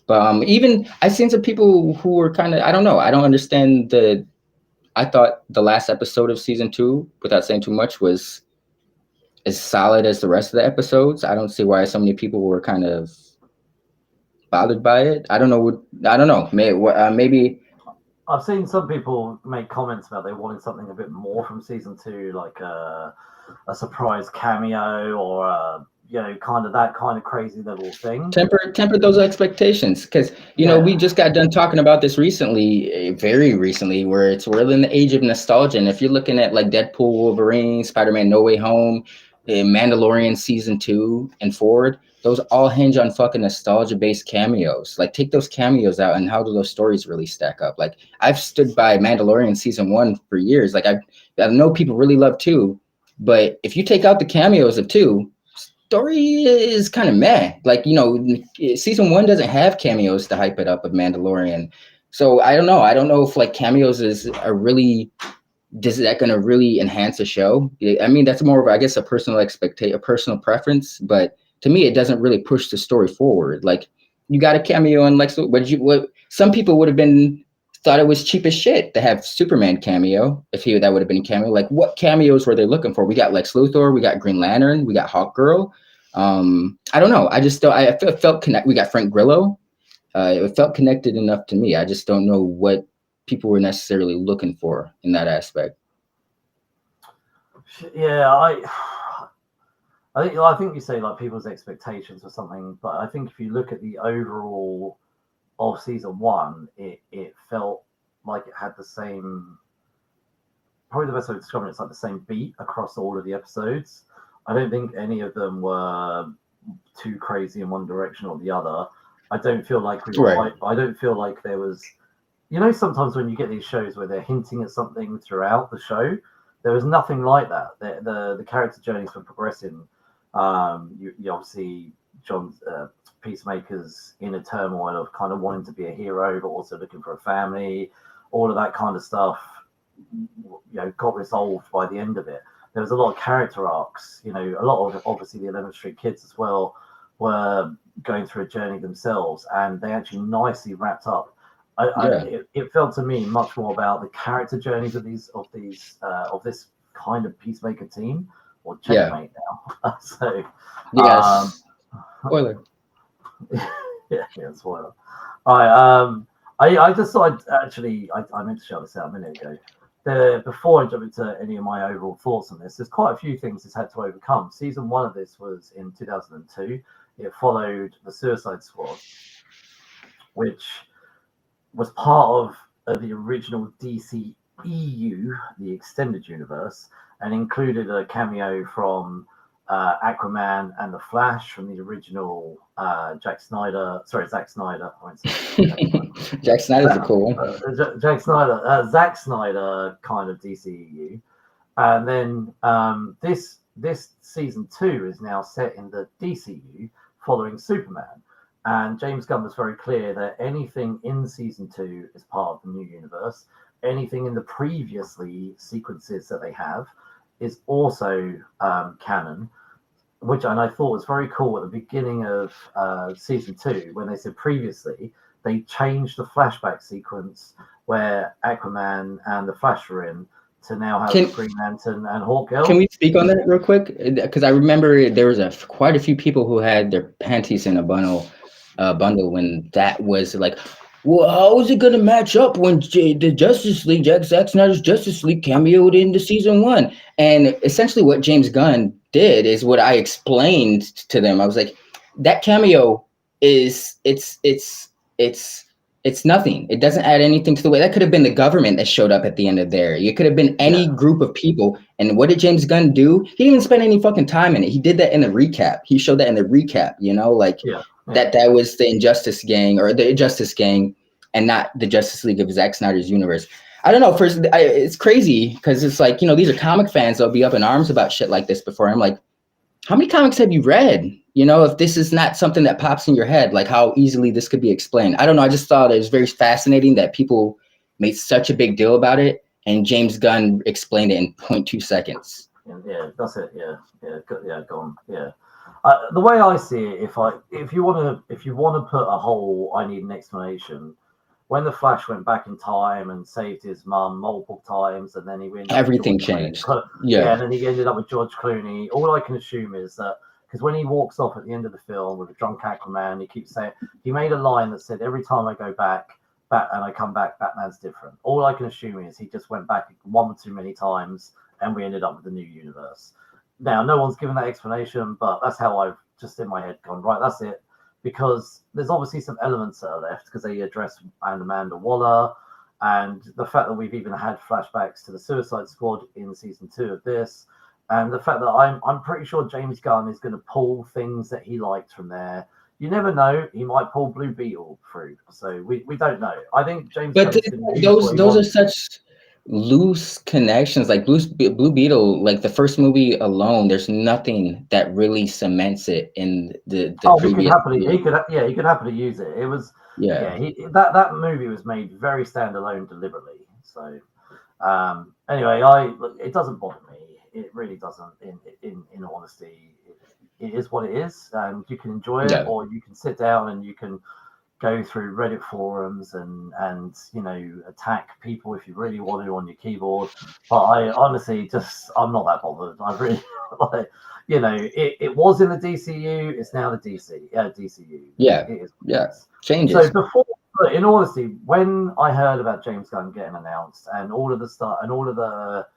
But even I've seen some people who were kind of, I don't know. I don't understand I thought the last episode of season 2, without saying too much, was as solid as the rest of the episodes. I don't see why so many people were kind of bothered by it. I don't know. Maybe I've seen some people make comments about they wanted something a bit more from season 2, like a surprise cameo or kind of that kind of crazy little thing. Temper those expectations, because know we just got done talking about this recently, very recently, where we're in the age of nostalgia. And if you're looking at like Deadpool, Wolverine, Spider-Man No Way Home, Mandalorian season 2 and forward, those all hinge on fucking nostalgia-based cameos. Like, take those cameos out, and how do those stories really stack up? Like, I've stood by Mandalorian season 1 for years. Like, I know people really love 2, but if you take out the cameos of 2, story is kind of meh. Like, season 1 doesn't have cameos to hype it up of Mandalorian. So I don't know. I don't know if like cameos is that going to really enhance a show? I mean, that's more of, I guess, a personal a personal preference. But to me, it doesn't really push the story forward. Like, you got a cameo in Lex. What some people would have thought it was cheap as shit to have Superman cameo that would have been a cameo. Like, what cameos were they looking for? We got Lex Luthor, we got Green Lantern, we got Hawkgirl. I don't know. I felt connect. We got Frank Grillo. It felt connected enough to me. I just don't know what people were necessarily looking for in that aspect. Yeah, I think you say like people's expectations or something, but I think if you look at the overall of season one, it felt like it had the same. Probably the best way to describe it, it's like the same beat across all of the episodes. I don't think any of them were too crazy in one direction or the other. I don't feel like we were. Right. I don't feel like there was. You know, sometimes when you get these shows where they're hinting at something throughout the show, there was nothing like that. The character journeys were progressing. You obviously John's Peacemaker's inner turmoil of kind of wanting to be a hero, but also looking for a family. All of that kind of stuff, got resolved by the end of it. There was a lot of character arcs. A lot of obviously the 11th Street kids as well were going through a journey themselves, and they actually nicely wrapped up. It felt to me much more about the character journeys of this kind of Peacemaker team, or Checkmate now. So, yes, spoiler. yeah, spoiler. All right. I just thought I meant to shout this out a minute ago. Before I jump into any of my overall thoughts on this, there's quite a few things it's had to overcome. Season one of this was in 2002. It followed the Suicide Squad, which was part of the original DC EU, the extended universe, and included a cameo from Aquaman and the Flash from the original Zack Snyder. I won't say Jack Snyder's a cool one. Zack Snyder kind of DCEU, and then this season 2 is now set in the DCU following Superman. And James Gunn was very clear that anything in season 2 is part of the new universe. Anything in the previously sequences that they have is also canon, and I thought was very cool at the beginning of season 2 when they said previously. They changed the flashback sequence where Aquaman and the Flash were in to now have Green Lantern and Hawkgirl. Can we speak on that real quick? Because I remember there was quite a few people who had their panties in a bundle when that was like, well, how is it going to match up when the Justice League, Zack Snyder's Justice League cameoed into season 1? And essentially what James Gunn did is what I explained to them. I was like, that cameo is it's nothing. It doesn't add anything to the way. That could have been the government that showed up at the end of there. It could have been any group of people. And what did James Gunn do? He didn't even spend any fucking time in it. He did that in the recap. He showed that in the recap, that was the Injustice Gang or the Justice Gang and not the Justice League of Zack Snyder's universe. I don't know. First, it's crazy because it's like, these are comic fans that'll be up in arms about shit like this before. I'm like, how many comics have you read? If this is not something that pops in your head, like how easily this could be explained. I don't know. I just thought it was very fascinating that people made such a big deal about it, and James Gunn explained it in 0.2 seconds. Yeah, that's it. Yeah, go on. Yeah. The way I see it, if you want to put a whole, I need an explanation. When the Flash went back in time and saved his mum multiple times, and then everything changed. And then he ended up with George Clooney. All I can assume is that because when he walks off at the end of the film with a drunk Aquaman, he keeps saying he made a line that said, "Every time I go back and I come back, Batman's different." All I can assume is he just went back one or too many times, and we ended up with the new universe. Now, no one's given that explanation, but that's how I've just in my head gone, right, that's it. Because there's obviously some elements that are left because they address Amanda Waller, and the fact that we've even had flashbacks to the Suicide Squad in season 2 of this, and the fact that I'm pretty sure James Gunn is going to pull things that he liked from there. You never know; he might pull Blue Beetle through, so we don't know. I think James. But those are such loose connections, like Blue Beetle, like the first movie alone. There's nothing that really cements it in the previous. He could happily use it. It was that movie was made very standalone deliberately. So anyway, it doesn't bother me. It really doesn't. In honesty, it is what it is, and you can enjoy it, or you can sit down and you can go through Reddit forums and attack people if you really want to on your keyboard. But I honestly I'm not that bothered. I really it was in the DCU. It's now the DCU. Yeah, it is. Yeah, changes. So before, in honesty, when I heard about James Gunn getting announced and all of the stuff and all of the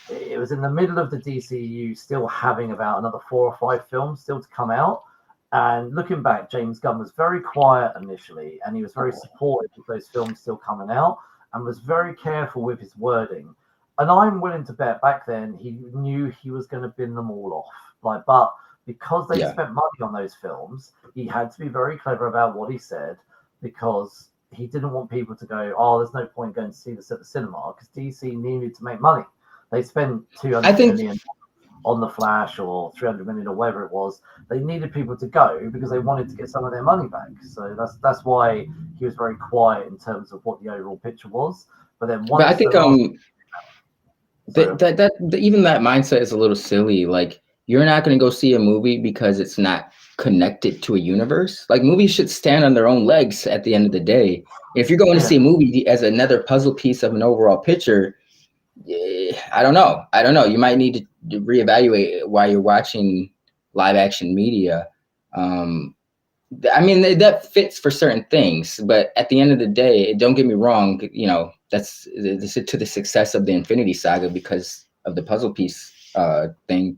it was in the middle of the DCU still having about another 4 or 5 films still to come out. And looking back, James Gunn was very quiet initially, and he was very supportive of those films still coming out, and was very careful with his wording. And I'm willing to bet back then he knew he was going to bin them all off. But because they spent money on those films, he had to be very clever about what he said, because he didn't want people to go, oh, there's no point going to see this at the cinema, because DC needed to make money. They spent 200 million on the Flash or 300 million or whatever it was. They needed people to go because they wanted to get some of their money back. So that's why he was very quiet in terms of what the overall picture was. But then once I think even that mindset is a little silly. Like, you're not going to go see a movie because it's not connected to a universe. Like, movies should stand on their own legs at the end of the day. If you're going to see a movie as another puzzle piece of an overall picture, I don't know. You might need to reevaluate why you're watching live action media. I mean, that fits for certain things, but at the end of the day, don't get me wrong, you know, that's to the success of the Infinity Saga because of the puzzle piece thing.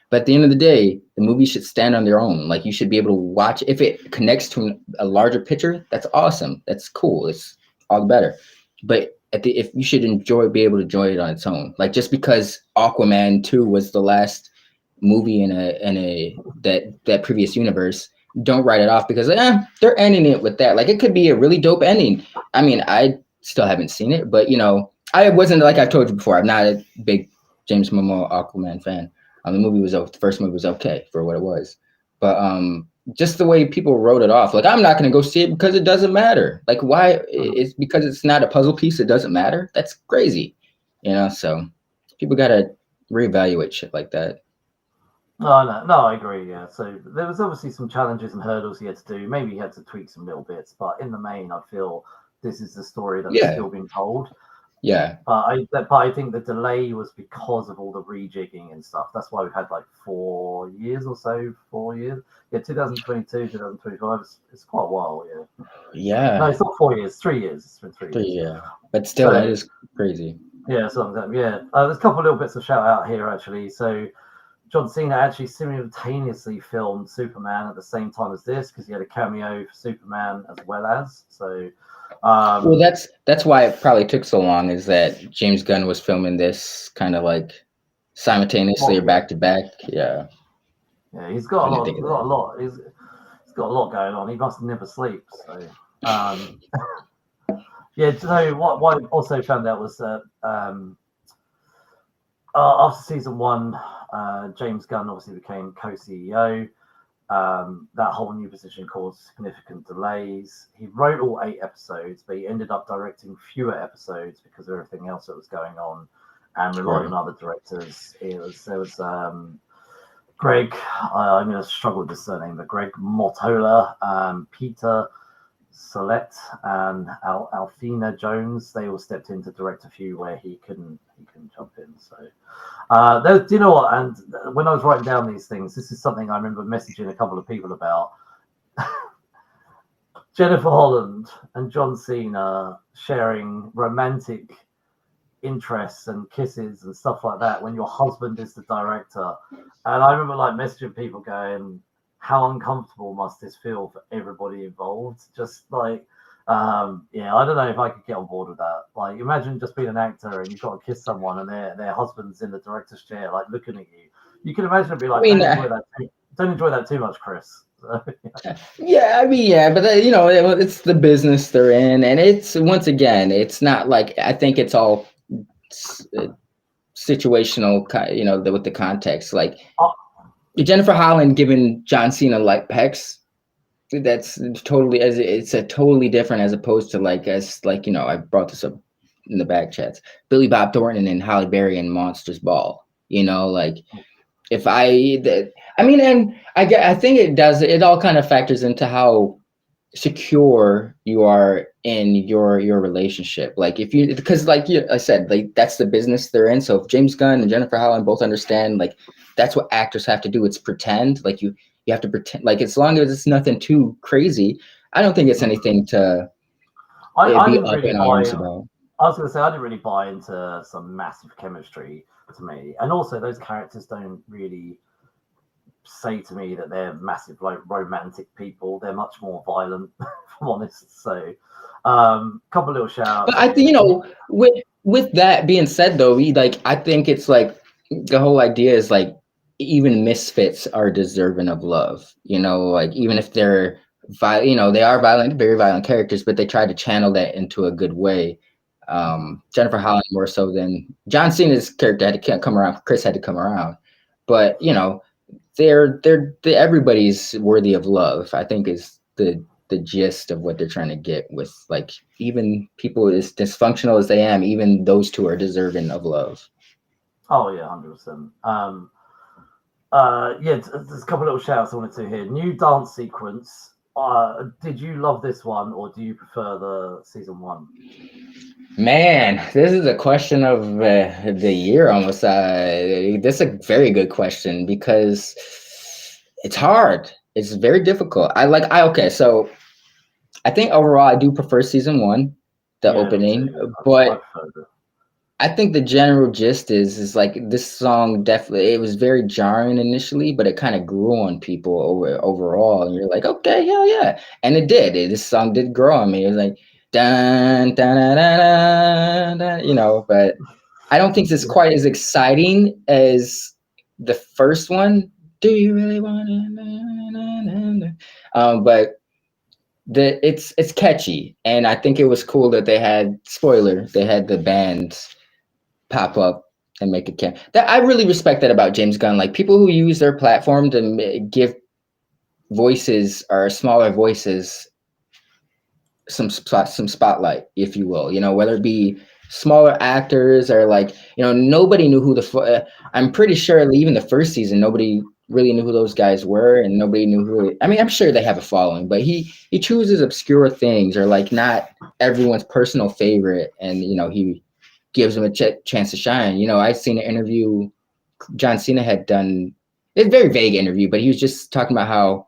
But at the end of the day, the movie should stand on their own. Like, you should be able to watch, if it connects to a larger picture, that's awesome. That's cool. It's all the better. But if you should be able to enjoy it on its own. Like, just because Aquaman 2 was the last movie in that previous universe, don't write it off because they're ending it with that. Like, it could be a really dope ending. I mean, I still haven't seen it, but you know, I wasn't, like I've told you before, I'm not a big James Momoa Aquaman fan. The first movie was okay for what it was, but just the way people wrote it off, like, I'm not going to go see it because it doesn't matter. Like, why? It's because it's not a puzzle piece. It doesn't matter. That's crazy, you know. So people got to reevaluate shit like that. No, I agree. Yeah. So there was obviously some challenges and hurdles he had to do. Maybe he had to tweak some little bits, but in the main, I feel this is the story that's still being told. Yeah. But I think the delay was because of all the rejigging and stuff. That's why we've had like 4 years or so. 4 years. Yeah, 2022, 2025. It's quite a while. Yeah. Yeah. No, it's not 4 years. 3 years. It's been 3 years. Yeah. But still, that is crazy. Yeah. So yeah. There's a couple of little bits of shout out here actually. So John Cena actually simultaneously filmed Superman at the same time as this because he had a cameo for Superman as well as. So, well, that's why it probably took so long, is that James Gunn was filming this kind of like simultaneously or back to back. Yeah. Yeah, he's got a lot. He's got a lot going on. He must never sleep. So, yeah. So what I also found out was that after season 1. James Gunn obviously became co-CEO. That whole new position caused significant delays. He wrote all 8 episodes, but he ended up directing fewer episodes because of everything else that was going on, and relying on other directors. There was Greg. I'm going to struggle with the surname, but Greg Mottola, Peter Sollett, and Alfina Jones. They all stepped in to direct a few where he couldn't jump in. So, do you know what? And when I was writing down these things, this is something I remember messaging a couple of people about. Jennifer Holland and John Cena sharing romantic interests and kisses and stuff like that when your husband is the director. And I remember like messaging people going, how uncomfortable must this feel for everybody involved? Just like, yeah, I don't know if I could get on board with that. Like, imagine just being an actor and you've got to kiss someone and their husband's in the director's chair, like looking at you. You can imagine it'd be like, don't enjoy that too much, Chris. Yeah, I mean, yeah, but you know, it's the business they're in, and it's, once again, it's not like, I think it's all situational, you know, with the context. Like, Jennifer Holland giving John Cena like pecs, that's totally, it's a totally different, as opposed to like, you know, I brought this up in the back chats, Billy Bob Thornton and Halle Berry in Monsters Ball. You know, like, I mean, and I think it all kind of factors into how secure you are in your relationship. Like, because like I said, like, that's the business they're in. So if James Gunn and Jennifer Holland both understand, like, that's what actors have to do. It's pretend. Like, you have to pretend, like, as long as it's nothing too crazy, I don't think it's anything to be up in arms about. I was going to say I didn't really buy into some massive chemistry to me, and also those characters don't really say to me that they're massive like romantic people. They're much more violent, if I'm honest. So, couple little shout But outs I think, here. you know, with that being said, though, we like I think it's like the whole idea is like even misfits are deserving of love. You know, like even if they're violent, you know, they are violent, very violent characters, but they try to channel that into a good way. Jennifer Holland more so than John Cena's character had to come around. Chris had to come around, but you know, they're everybody's worthy of love. I think is the gist of what they're trying to get with like even people as dysfunctional as they am, even those two are deserving of love. Oh yeah, 100%. Yeah, there's a couple little shout outs I wanted to hear. New dance sequence. Did you love this one, or do you prefer the season one? Man, this is a question of the year almost. This is a very good question because it's hard. It's very difficult. I okay, so I think overall I do prefer season one, the Yeah, me opening, too. I but preferred it. I think the general gist is like this song definitely it was very jarring initially, but it kind of grew on people overall, and you're like, okay, hell yeah, and it did. This song did grow on me. It was like dun dun dun dun dun, dun you know, but I don't think it's Yeah. quite as exciting as the first one. Do you really want to? But it's catchy, and I think it was cool that they had spoiler. They had the band pop up and make a that I really respect that about James Gunn. Like people who use their platform to give voices or smaller voices some spotlight, if you will. You know, whether it be smaller actors or like you know nobody knew who I'm pretty sure even the first season nobody really knew who those guys were and nobody knew who I mean I'm sure they have a following but he chooses obscure things or like not everyone's personal favorite and you know he gives him a chance to shine. You know, I've seen an interview John Cena had done. It's a very vague interview, but he was just talking about how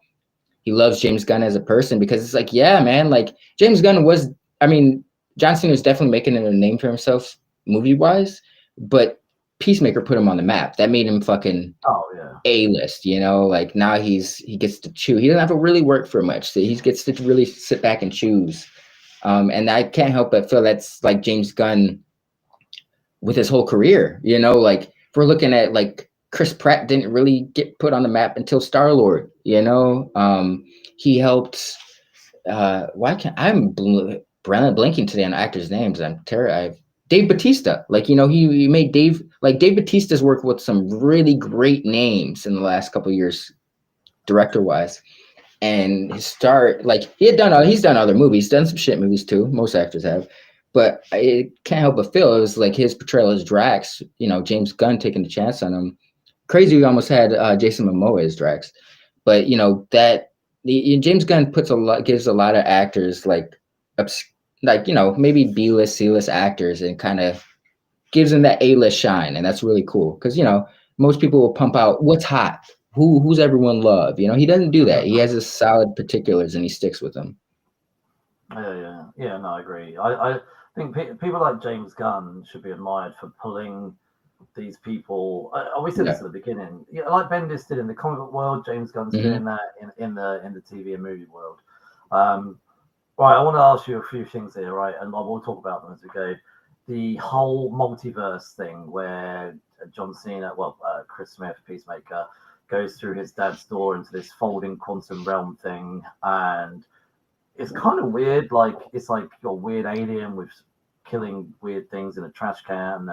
he loves James Gunn as a person because it's like, yeah, man, like James Gunn was. I mean, John Cena was definitely making a name for himself movie wise, but Peacemaker put him on the map. That made him fucking Oh yeah. A-list. You know, like now he gets to chew. He doesn't have to really work for much. So he gets to really sit back and choose. And I can't help but feel that's like James Gunn with his whole career. You know, like if we're looking at like Chris Pratt didn't really get put on the map until Star-Lord. You know, he helped. Why can't I'm blanking today on actors' names? I'm terrified. Dave Bautista, like you know, he made Dave Bautista's worked with some really great names in the last couple of years, director wise. And his start, like he's done other movies, done some shit movies too. Most actors have, but I can't help but feel it was like his portrayal as Drax. You know, James Gunn taking the chance on him. Crazy, we almost had Jason Momoa as Drax, but you know that James Gunn gives a lot of actors like you know maybe B-list, C-list actors, and kind of gives them that A-list shine, and that's really cool because you know most people will pump out what's hot, who's everyone love. You know, he doesn't do that. He has his solid particulars and he sticks with them. Yeah. No, I agree. I think people like James Gunn should be admired for pulling these people. We said this Yeah. at the beginning. Yeah, like Bendis did in the comic book world, James Gunn's Mm-hmm. doing that in the TV and movie world. Right, I want to ask you a few things here, right, and we'll talk about them as we go. The whole multiverse thing, where John Cena, Chris Smith, Peacemaker, goes through his dad's door into this folding quantum realm thing, and it's kind of weird. Like it's like a weird alien with killing weird things in a trash can,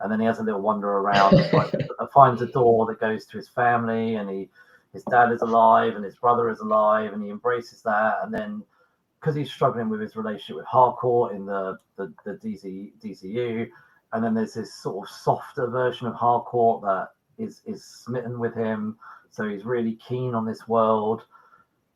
and then he has a little wander around and finds a door that goes to his family, and his dad is alive and his brother is alive, and he embraces that, and then because he's struggling with his relationship with Harcourt in the DCU, and then there's this sort of softer version of Harcourt that is smitten with him, so he's really keen on this world.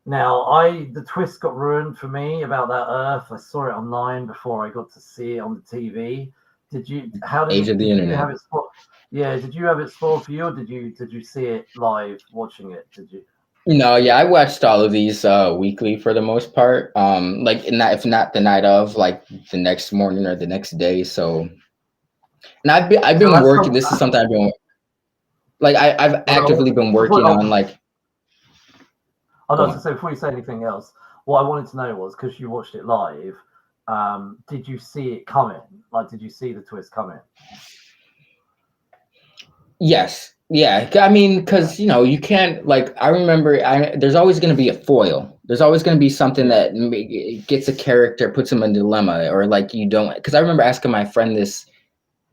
Now, the twist got ruined for me about that Earth. I saw it online before I got to see it on the TV. Did you? How did Age it? of the Did you internet. have it spoiled? Yeah, did you have it spoiled for you, or did you see it live watching it? Did you? No, yeah, I watched all of these weekly for the most part. Like not if not the night of, like the next morning or the next day. So, and I've So been that's working. some. This is something I've been like I've Well, actively been before, working on. Like, oh go no, so, on. so before you say anything else, what I wanted to know was because you watched it live, did you see it coming? Like, did you see the twist coming? Yes. Yeah. I mean, Yeah, because you can't like. I remember. There's always going to be a foil. There's always going to be something yeah, that gets a character, puts them in a dilemma, or like you don't. Because I remember asking my friend this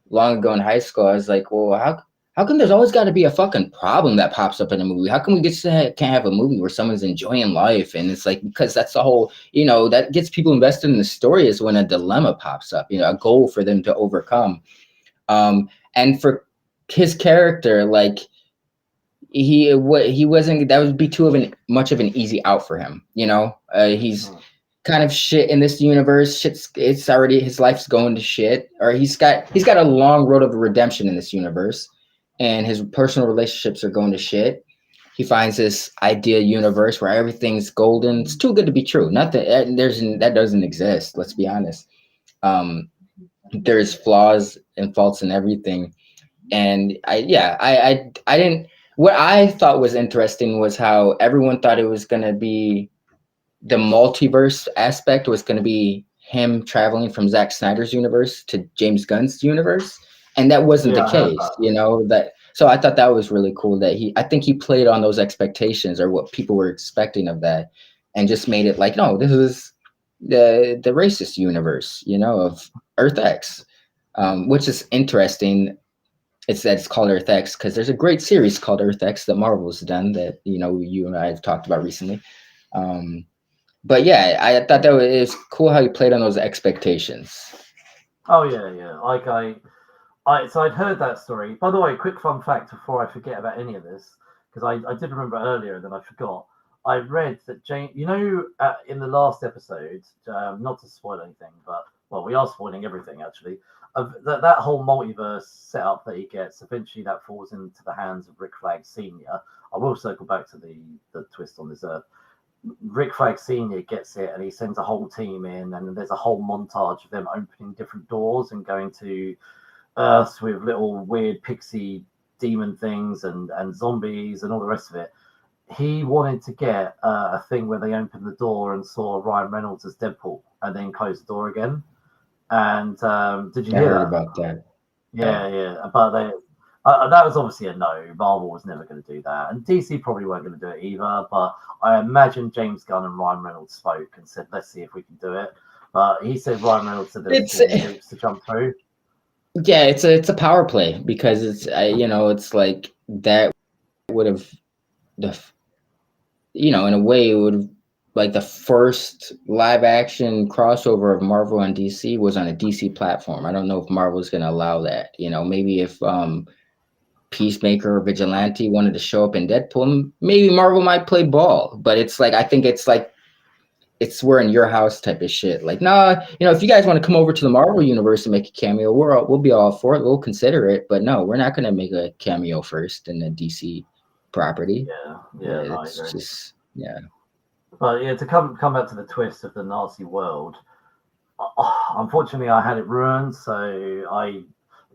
long ago in high school. I was like, well, how come there's always got to be a fucking problem that pops up in a movie? How come we can't have a movie where someone's enjoying life? And it's like because that's the whole that gets people invested in the story is when a dilemma pops up. A goal for them to overcome. And for his character, like he wasn't that would be too of an much of an easy out for him. He's mm, kind of shit in this universe. It's already his life's going to shit, or he's got a long road of redemption in this universe, and his personal relationships are going to shit. He finds this ideal universe where everything's golden. It's too good to be true. Nothing that doesn't exist. Let's be honest. Um, there's flaws and faults in everything, and I didn't. What I thought was interesting was how everyone thought it was gonna be the multiverse aspect was going to be him traveling from Zack Snyder's universe to James Gunn's universe, and that wasn't the yeah. I heard case. that. That so I thought that was really cool that I think he played on those expectations or what people were expecting of that, and just made it like, no, this is the racist universe, of Earth X, which is interesting. It's called Earth X because there's a great series called Earth X that Marvel's done that you and I have talked about recently. Um, but yeah, I thought that was cool how you played on those expectations. Oh yeah, yeah. Like so I'd heard that story. By the way, quick fun fact before I forget about any of this, because I did remember earlier and then I forgot. I read that Jane, in the last episode, not to spoil anything, but well, we are spoiling everything actually. That whole multiverse setup that he gets, eventually that falls into the hands of Rick Flag Senior. I will circle back to the twist on this. Rick Flag Senior gets it, and he sends a whole team in, and there's a whole montage of them opening different doors and going to Earths with little weird pixie demon things and zombies and all the rest of it. He wanted to get a thing where they opened the door and saw Ryan Reynolds as Deadpool, and then closed the door again. And did you I hear heard that? about that. Yeah. Yeah, yeah. But that was obviously a no. Marvel was never going to do that, and DC probably weren't going to do it either. But I imagine James Gunn and Ryan Reynolds spoke and said, "Let's see if we can do it." But he said Ryan Reynolds said there was It's too many hoops to jump through. yeah, it's a power play because it's like that would have the in a way it would have like the first live action crossover of Marvel and DC was on a DC platform. I don't know if Marvel's going to allow that. Maybe if Peacemaker or Vigilante wanted to show up in Deadpool, maybe Marvel might play ball. But it's like I think it's like it's we're in your house type of shit. Like, nah, if you guys want to come over to the Marvel universe and make a cameo, we'll be all for it. We'll consider it. But no, we're not gonna make a cameo first in the DC property. Yeah, yeah, no, I It's agree. just yeah. But yeah, to come back to the twist of the Nazi world, unfortunately, I had it ruined. So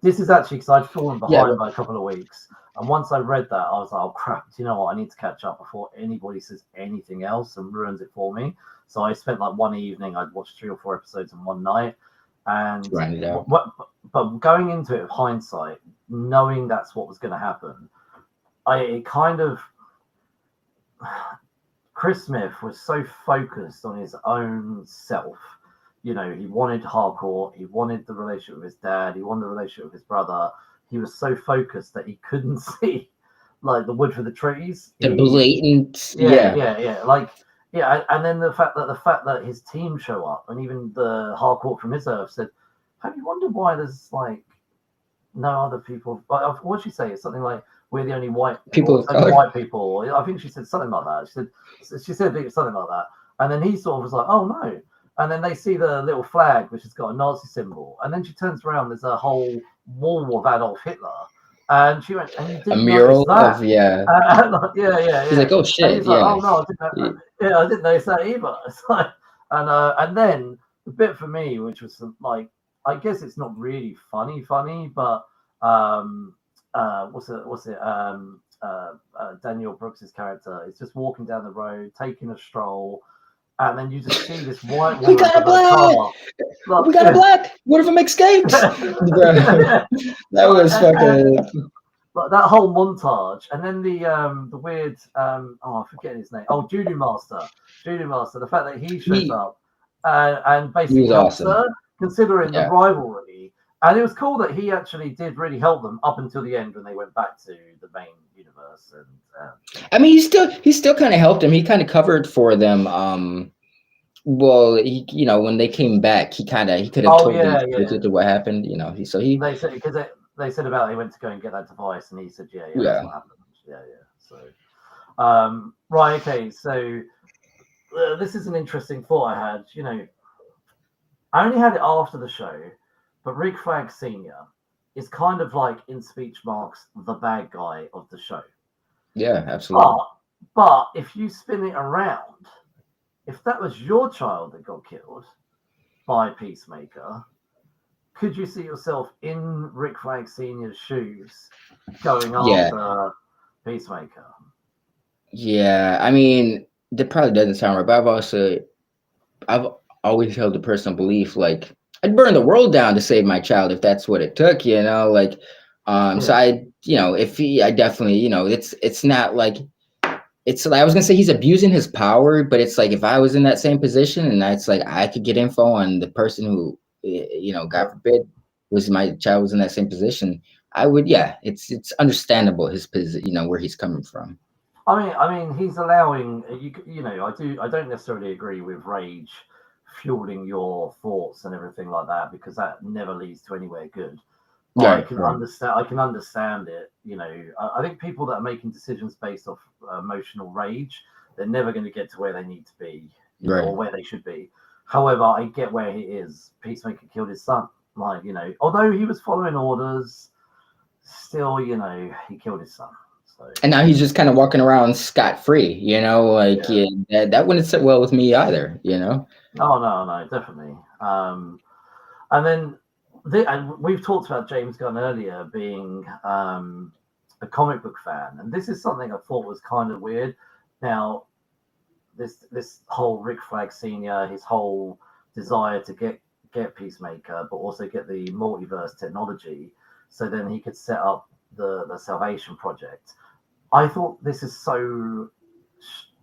this is actually because I'd fallen Yeah, behind by a couple of weeks. And once I read that, I was like, oh crap, do you know what? I need to catch up before anybody says anything else and ruins it for me. So I spent like one evening, I'd watched 3 or 4 episodes in one night. And grind it out. but going into it with hindsight, knowing that's what was going to happen, it kind of Chris Smith was so focused on his own self. He wanted hardcore, he wanted the relationship with his dad, he wanted the relationship with his brother. He was so focused that he couldn't see like the wood for the trees. The blatant, Yeah, yeah. yeah, yeah. Like, yeah, and then the fact that his team show up and even the hardcore from his earth said, have you wondered why there's like no other people? What'd she say? It's something like we're the only white People or of only color. white people. I think she said something like that. She said something like that, and then he sort of was like, "Oh no!" And then they see the little flag which has got a Nazi symbol, and then she turns around. There's a whole wall of Adolf Hitler, And she went, and you A didn't notice mural that? of, yeah. Yeah, yeah, He's yeah. like, oh And shit, he's like, oh yeah. no, yeah, I didn't notice that either. It's like, and then the bit for me, which was like, I guess it's not really funny, but um, what's it? Daniel Brooks's character is just walking down the road, taking a stroll, and then you just see this white We woman got a with a black. car. Like, We got a black. What if him escapes? Bro, yeah, that was fucking. like that whole montage, and then the weird I forget his name. Oh, Judy Master. The fact that he shows He up and he basically was helps awesome. her, considering the Yeah. rivalry. And it was cool that he actually did really help them up until the end when they went back to the main universe. And I mean, he still kind of helped him. He kind of covered for them. Well, when they came back, he could have oh told them yeah, yeah. specifically what happened. He They said because they said about he went to go and get that device, and he said, yeah, that's yeah. what happened. Yeah, yeah. So right, okay, so. This is an interesting thought I had. I only had it after the show, but Rick Flag Sr. is kind of like, in speech marks, the bad guy of the show. Yeah, absolutely. But if you spin it around, if that was your child that got killed by Peacemaker, could you see yourself in Rick Flag Sr.'s shoes going Yeah. after Peacemaker? Yeah, I mean, that probably doesn't sound right, but I've always held a personal belief like I'd burn the world down to save my child if that's what it took, like so Yeah. I definitely, it's not like it's like I was gonna say he's abusing his power, but it's like if I was in that same position and that's like I could get info on the person who God forbid was my child was in that same position, I would, yeah, it's understandable his position, where he's coming from. I mean, he's allowing I don't necessarily agree with rage fueling your thoughts and everything like that, because that never leads to anywhere good. But Right, right. I can understand it. I think people that are making decisions based off emotional rage, they're never going to get to where they need to be, Right. or where they should be. However, I get where he is. Peacemaker killed his son. Like, although he was following orders, still, he killed his son. So, And now he's just kind of walking around scot free, like yeah. that wouldn't sit well with me either, Oh no, definitely. And then and we've talked about James Gunn earlier being a comic book fan, and this is something I thought was kind of weird. Now, this whole Rick Flag Senior, his whole desire to get Peacemaker, but also get the multiverse technology, so then he could set up the Salvation Project. I thought this is so.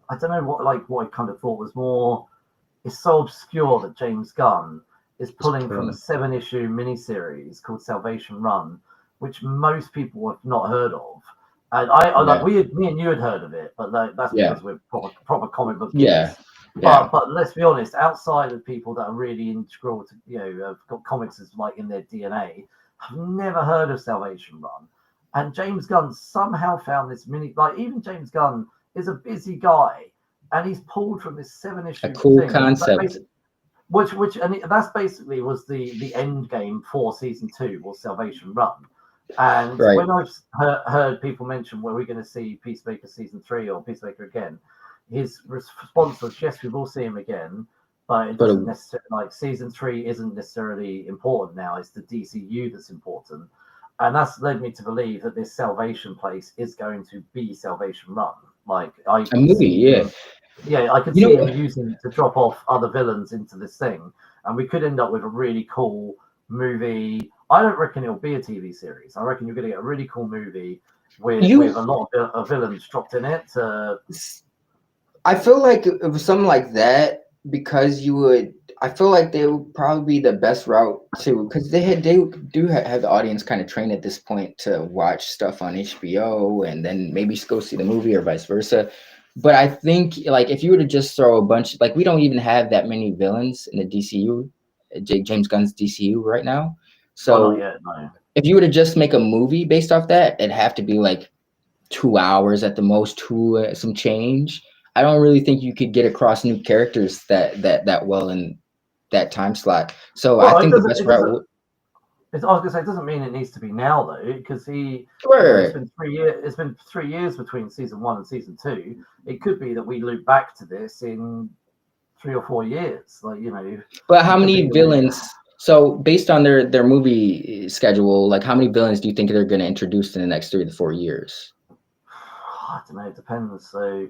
I don't know what I kind of thought was more. It's so obscure that James Gunn is pulling from a 7-issue miniseries called Salvation Run, which most people have not heard of. And me and you had heard of it, but that's because we're proper comic book geeks. But let's be honest, outside of people that are really integral to have got comics as like in their DNA, have never heard of Salvation Run. And James Gunn somehow found this even James Gunn is a busy guy, and he's pulled from this 7-issue a cool thing, concept. That's basically was the end game for season 2 was Salvation Run. And Right. when I've heard people mention, were we going to see Peacemaker season 3 or Peacemaker again, his response was, yes, we will see him again, but it doesn't necessarily, like, season 3 isn't necessarily important now. It's the DCU that's important. And that's led me to believe that this Salvation place is going to be Salvation Run. Like, I A movie, yeah. Yeah, I could see him using it to drop off other villains into this thing, and we could end up with a really cool movie. I don't reckon it'll be a TV series. I reckon you're going to get a really cool movie with a lot of villains dropped in it. I feel like it was something like that, because I feel like they would probably be the best route to, because they do have the audience kind of trained at this point to watch stuff on HBO and then maybe go see the movie or vice versa. But I think, like, if you were to just throw a bunch, like, we don't even have that many villains in the DCU, James Gunn's DCU right now. So not yet, no. If you were to just make a movie based off that, it'd have to be like 2 hours at the most, some change. I don't really think you could get across new characters that well in that time slot. So I think the best route. I was going to say, it doesn't mean it needs to be now though, because it's Right. been 3 years. It's been 3 years between season 1 and season 2. It could be that we loop back to this in 3 or 4 years. Like But how it could be many that we. villains? So based on their movie schedule, like how many villains do you think they're going to introduce in the next 3 to 4 years? I don't know. It depends. So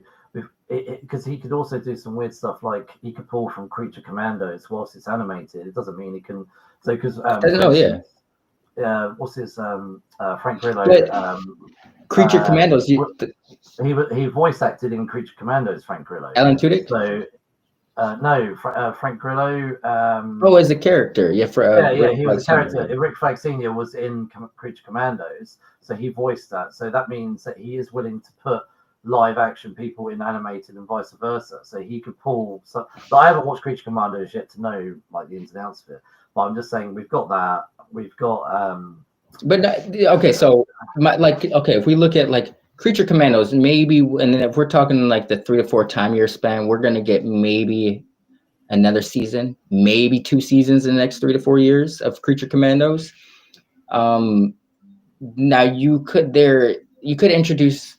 because he could also do some weird stuff, like he could pull from Creature Commandos whilst it's animated. It doesn't mean he can. So because I don't for know. Yeah, instance, what's his Frank Grillo? but Creature Commandos. He voice acted in Creature Commandos, Frank Grillo. Alan Tudyk. So no, Frank Grillo. Oh, as a character, yeah. For yeah, he was a Flag character. Senior. Rick Flag Senior was in Creature Commandos, so he voiced that. So that means that he is willing to put live action people in animated and vice versa. So he could pull. So I haven't watched Creature Commandos yet to know like the ins and outs of it. But I'm just saying we've got that. We've got. But okay, so if we look at like Creature Commandos, maybe, and then if we're talking like the 3 to 4 year span, we're gonna get maybe another season, maybe 2 seasons in the next 3 to 4 years of Creature Commandos. Now you could introduce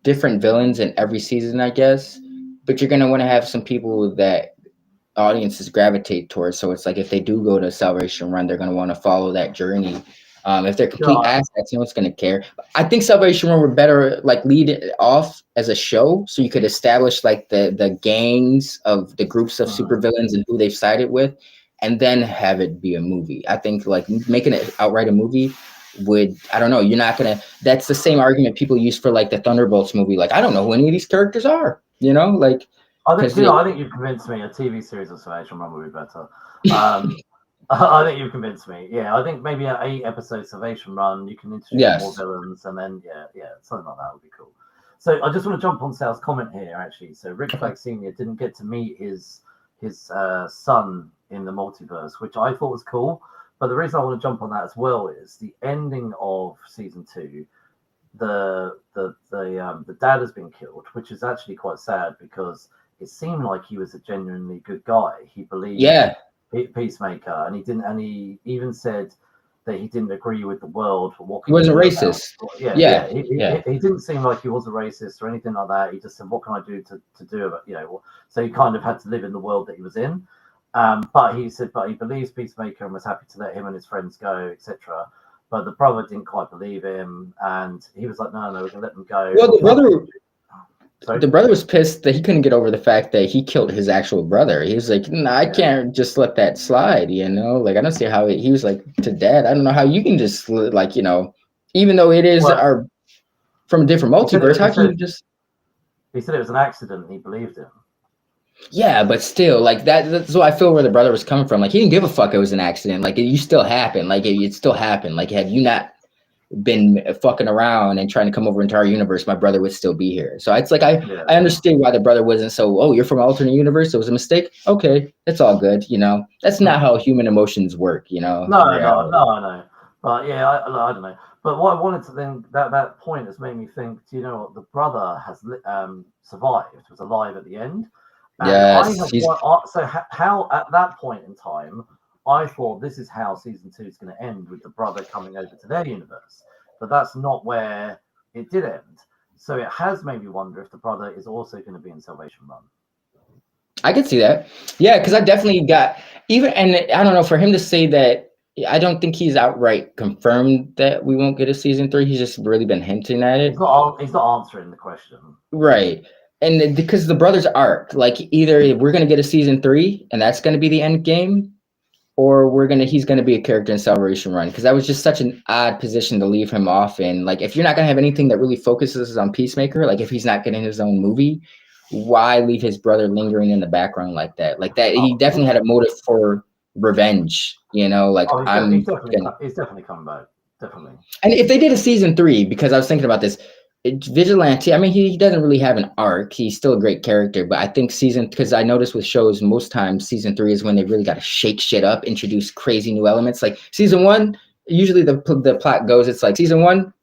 different villains in every season, I guess, but you're gonna want to have some people that audiences gravitate towards. So it's like if they do go to Salvation Run, they're gonna want to follow that journey. If they're complete assets, no one's gonna care. I think Salvation Run would better like lead it off as a show, so you could establish like the gangs of the groups of supervillains and who they've sided with, and then have it be a movie. I think like making it outright a movie would, I don't know, you're not gonna. That's the same argument people use for like the Thunderbolts movie. Like I don't know who any of these characters are. Like. I think you've convinced me. A TV series of Salvation Run would be better. I think you've convinced me. Yeah, I think maybe an 8-episode Salvation Run. You can introduce more villains, and then something like that would be cool. So I just want to jump on Sal's comment here, actually. So Rick Flag Senior didn't get to meet his son in the multiverse, which I thought was cool. But the reason I want to jump on that as well is the ending of season 2. The dad has been killed, which is actually quite sad because it seemed like he was a genuinely good guy. He believed Peacemaker, and he didn't. And he even said that he didn't agree with the world for what he wasn't racist. He didn't seem like he was a racist or anything like that. He just said, "What can I do to do about So he kind of had to live in the world that he was in. But he said, he believes Peacemaker and was happy to let him and his friends go, etc. But the brother didn't quite believe him, and he was like, "No, we can let them go." Well, the brother was pissed that he couldn't get over the fact that he killed his actual brother. He was like, "No, I can't just let that slide." Like I don't see how he was like to dad. I don't know how you can just like even though it is from a different multiverse. How can you just? He said it was an accident. And he believed him. Yeah, but still, like that's what I feel where the brother was coming from. Like he didn't give a fuck it was an accident. Like it still happened. Like it still happened. Like had you not been fucking around and trying to come over into our universe, my brother would still be here. So it's like I understand why the brother wasn't so, oh, you're from an alternate universe, it was a mistake. Okay, it's all good. That's not how human emotions work. No, I know. But yeah, I don't know. But what I wanted to then that point has made me think. Do you know what the brother has survived? Was alive at the end. Yes. So how at that point in time, I thought this is how season 2 is going to end, with the brother coming over to their universe. But that's not where it did end. So it has made me wonder if the brother is also going to be in Salvation Run. I could see that. Yeah, because I definitely got and I don't know, for him to say that, I don't think he's outright confirmed that we won't get a season 3. He's just really been hinting at it. He's not answering the question. Right. And because the brother's arc, like either we're going to get a season 3 and that's going to be the end game, or he's going to be a character in Salvation Run, because that was just such an odd position to leave him off in. Like, if you're not going to have anything that really focuses on Peacemaker, like if he's not getting his own movie, why leave his brother lingering in the background like that? Like that, he definitely had a motive for revenge, like he's definitely coming back, definitely. And if they did a season 3, because I was thinking about this, Vigilante, I mean, he doesn't really have an arc. He's still a great character, but I think because I noticed with shows, most times season 3 is when they really got to shake shit up, introduce crazy new elements. Like season 1, usually the plot goes, it's like season 1,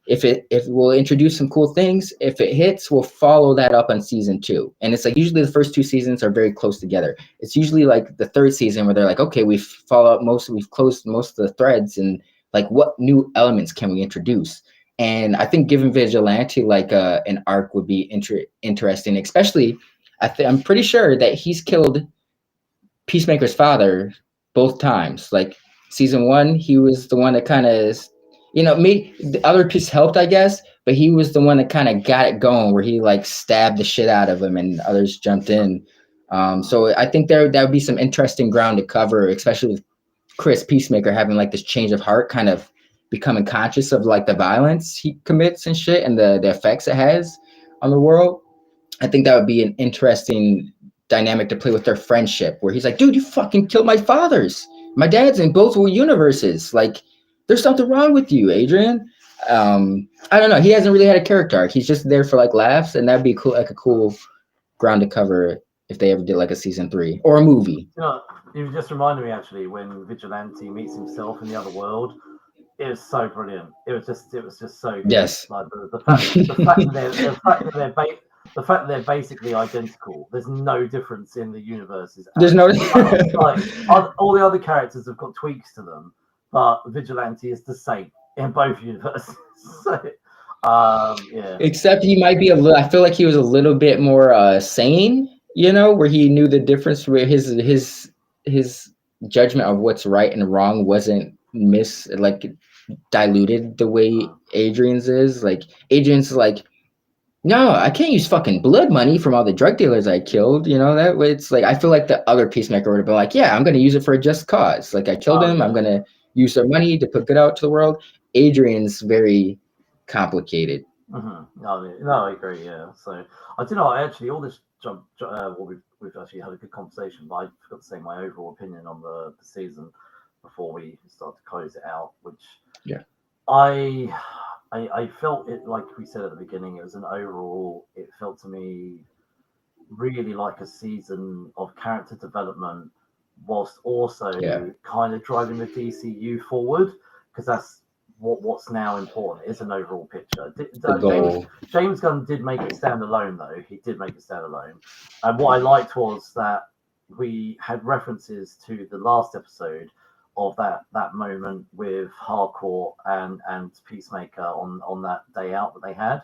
If we'll introduce some cool things, if it hits, we'll follow that up on season 2. And it's like usually the first 2 seasons are very close together. It's usually like the 3rd season where they're like, okay, we've closed most of the threads, and like what new elements can we introduce? And I think giving Vigilante like an arc would be interesting, especially I'm pretty sure that he's killed Peacemaker's father both times. Like season 1, he was the one that kind of, me. The other piece helped, I guess, but he was the one that kind of got it going, where he like stabbed the shit out of him, and others jumped in. So I think that would be some interesting ground to cover, especially with Chris Peacemaker having like this change of heart, kind of becoming conscious of like the violence he commits and shit, and the effects it has on the world. I think that would be an interesting dynamic to play with their friendship, where he's like, dude, you fucking killed my fathers. My dad's in both universes. Like, there's something wrong with you, Adrian. I don't know. He hasn't really had a character arc. He's just there for like laughs, and that'd be cool, like a cool ground to cover if they ever did like a season 3 or a movie. You just reminded me actually when Vigilante meets himself in the other world. It was so brilliant. It was just so good. Yes. Like the fact that they're basically identical. There's no difference in the universes. There's no like all the other characters have got tweaks to them, but Vigilante is the same in both universes. So, yeah. Except he might be a little. I feel like he was a little bit more sane. Where he knew the difference, where his judgment of what's right and wrong wasn't diluted the way Adrian's is. Like Adrian's like, no, I can't use fucking blood money from all the drug dealers I killed. That way it's like, I feel like the other Peacemaker would have been like, yeah, I'm going to use it for a just cause. Like I killed him. Yeah. I'm going to use their money to put good out to the world. Adrian's very complicated. Mm-hmm. No, I agree. Yeah. So I don't know. Actually, all this we've actually had a good conversation, but I forgot to say my overall opinion on the season before we start to close it out. Which I felt it, like we said at the beginning, it was an overall. It felt to me really like a season of character development, whilst also kind of driving the DCU forward, because that's what's now important. Is an overall picture. James Gunn did make it stand alone, though. He did make it stand alone, and what I liked was that we had references to the last episode of that moment with Hardcore and Peacemaker on that day out that they had,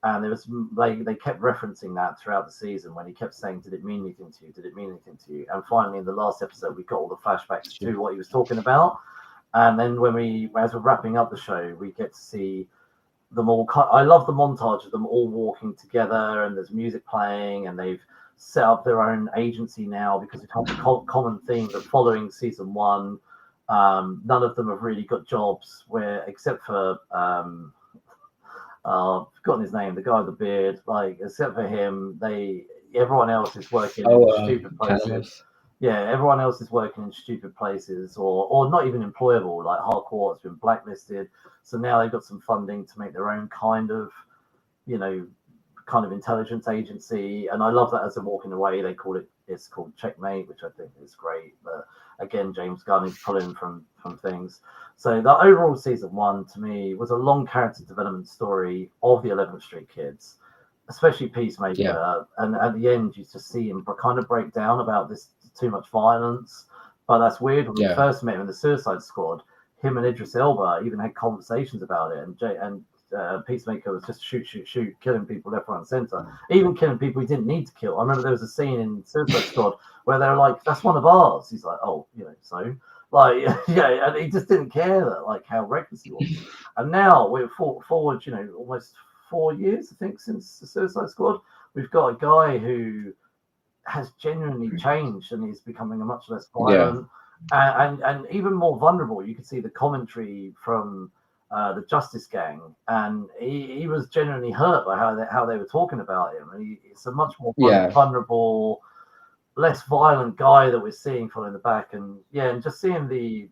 and there was they kept referencing that throughout the season when he kept saying, "Did it mean anything to you? Did it mean anything to you?" And finally, in the last episode, we got all the flashbacks to what he was talking about. And then as we're wrapping up the show, we get to see them all. I love the montage of them all walking together, and there's music playing, and they've set up their own agency now because we've had the common theme that following season 1. None of them have really got jobs, except for I've forgotten his name, the guy with the beard. Like, except for him, everyone else is working in stupid places. Yeah, everyone else is working in stupid places, or not even employable. Like Hardcore has been blacklisted, so now they've got some funding to make their own kind of intelligence agency. And I love that as they're walking away, it's called Checkmate, which I think is great. But again, James Gunn is pulling from things. So the overall season 1 to me was a long character development story of the 11th Street Kids, especially Peacemaker. Yeah. And at the end, you just see him kind of break down about this too much violence. But that's weird. When we first met him in the Suicide Squad, him and Idris Elba even had conversations about it. And Peacemaker was just shoot, killing people left, right, and center. Even killing people he didn't need to kill. I remember there was a scene in Suicide Squad where they were like, "That's one of ours." He's like, "Oh, so." Like, yeah, and he just didn't care that, like, how reckless he was. And now we're forward, almost 4 years, I think, since the Suicide Squad. We've got a guy who has genuinely changed, and he's becoming a much less violent and even more vulnerable. You could see the commentary from the Justice Gang, and he was genuinely hurt by how they were talking about him. And he's a much more vulnerable, less violent guy that we're seeing following the back. And just seeing the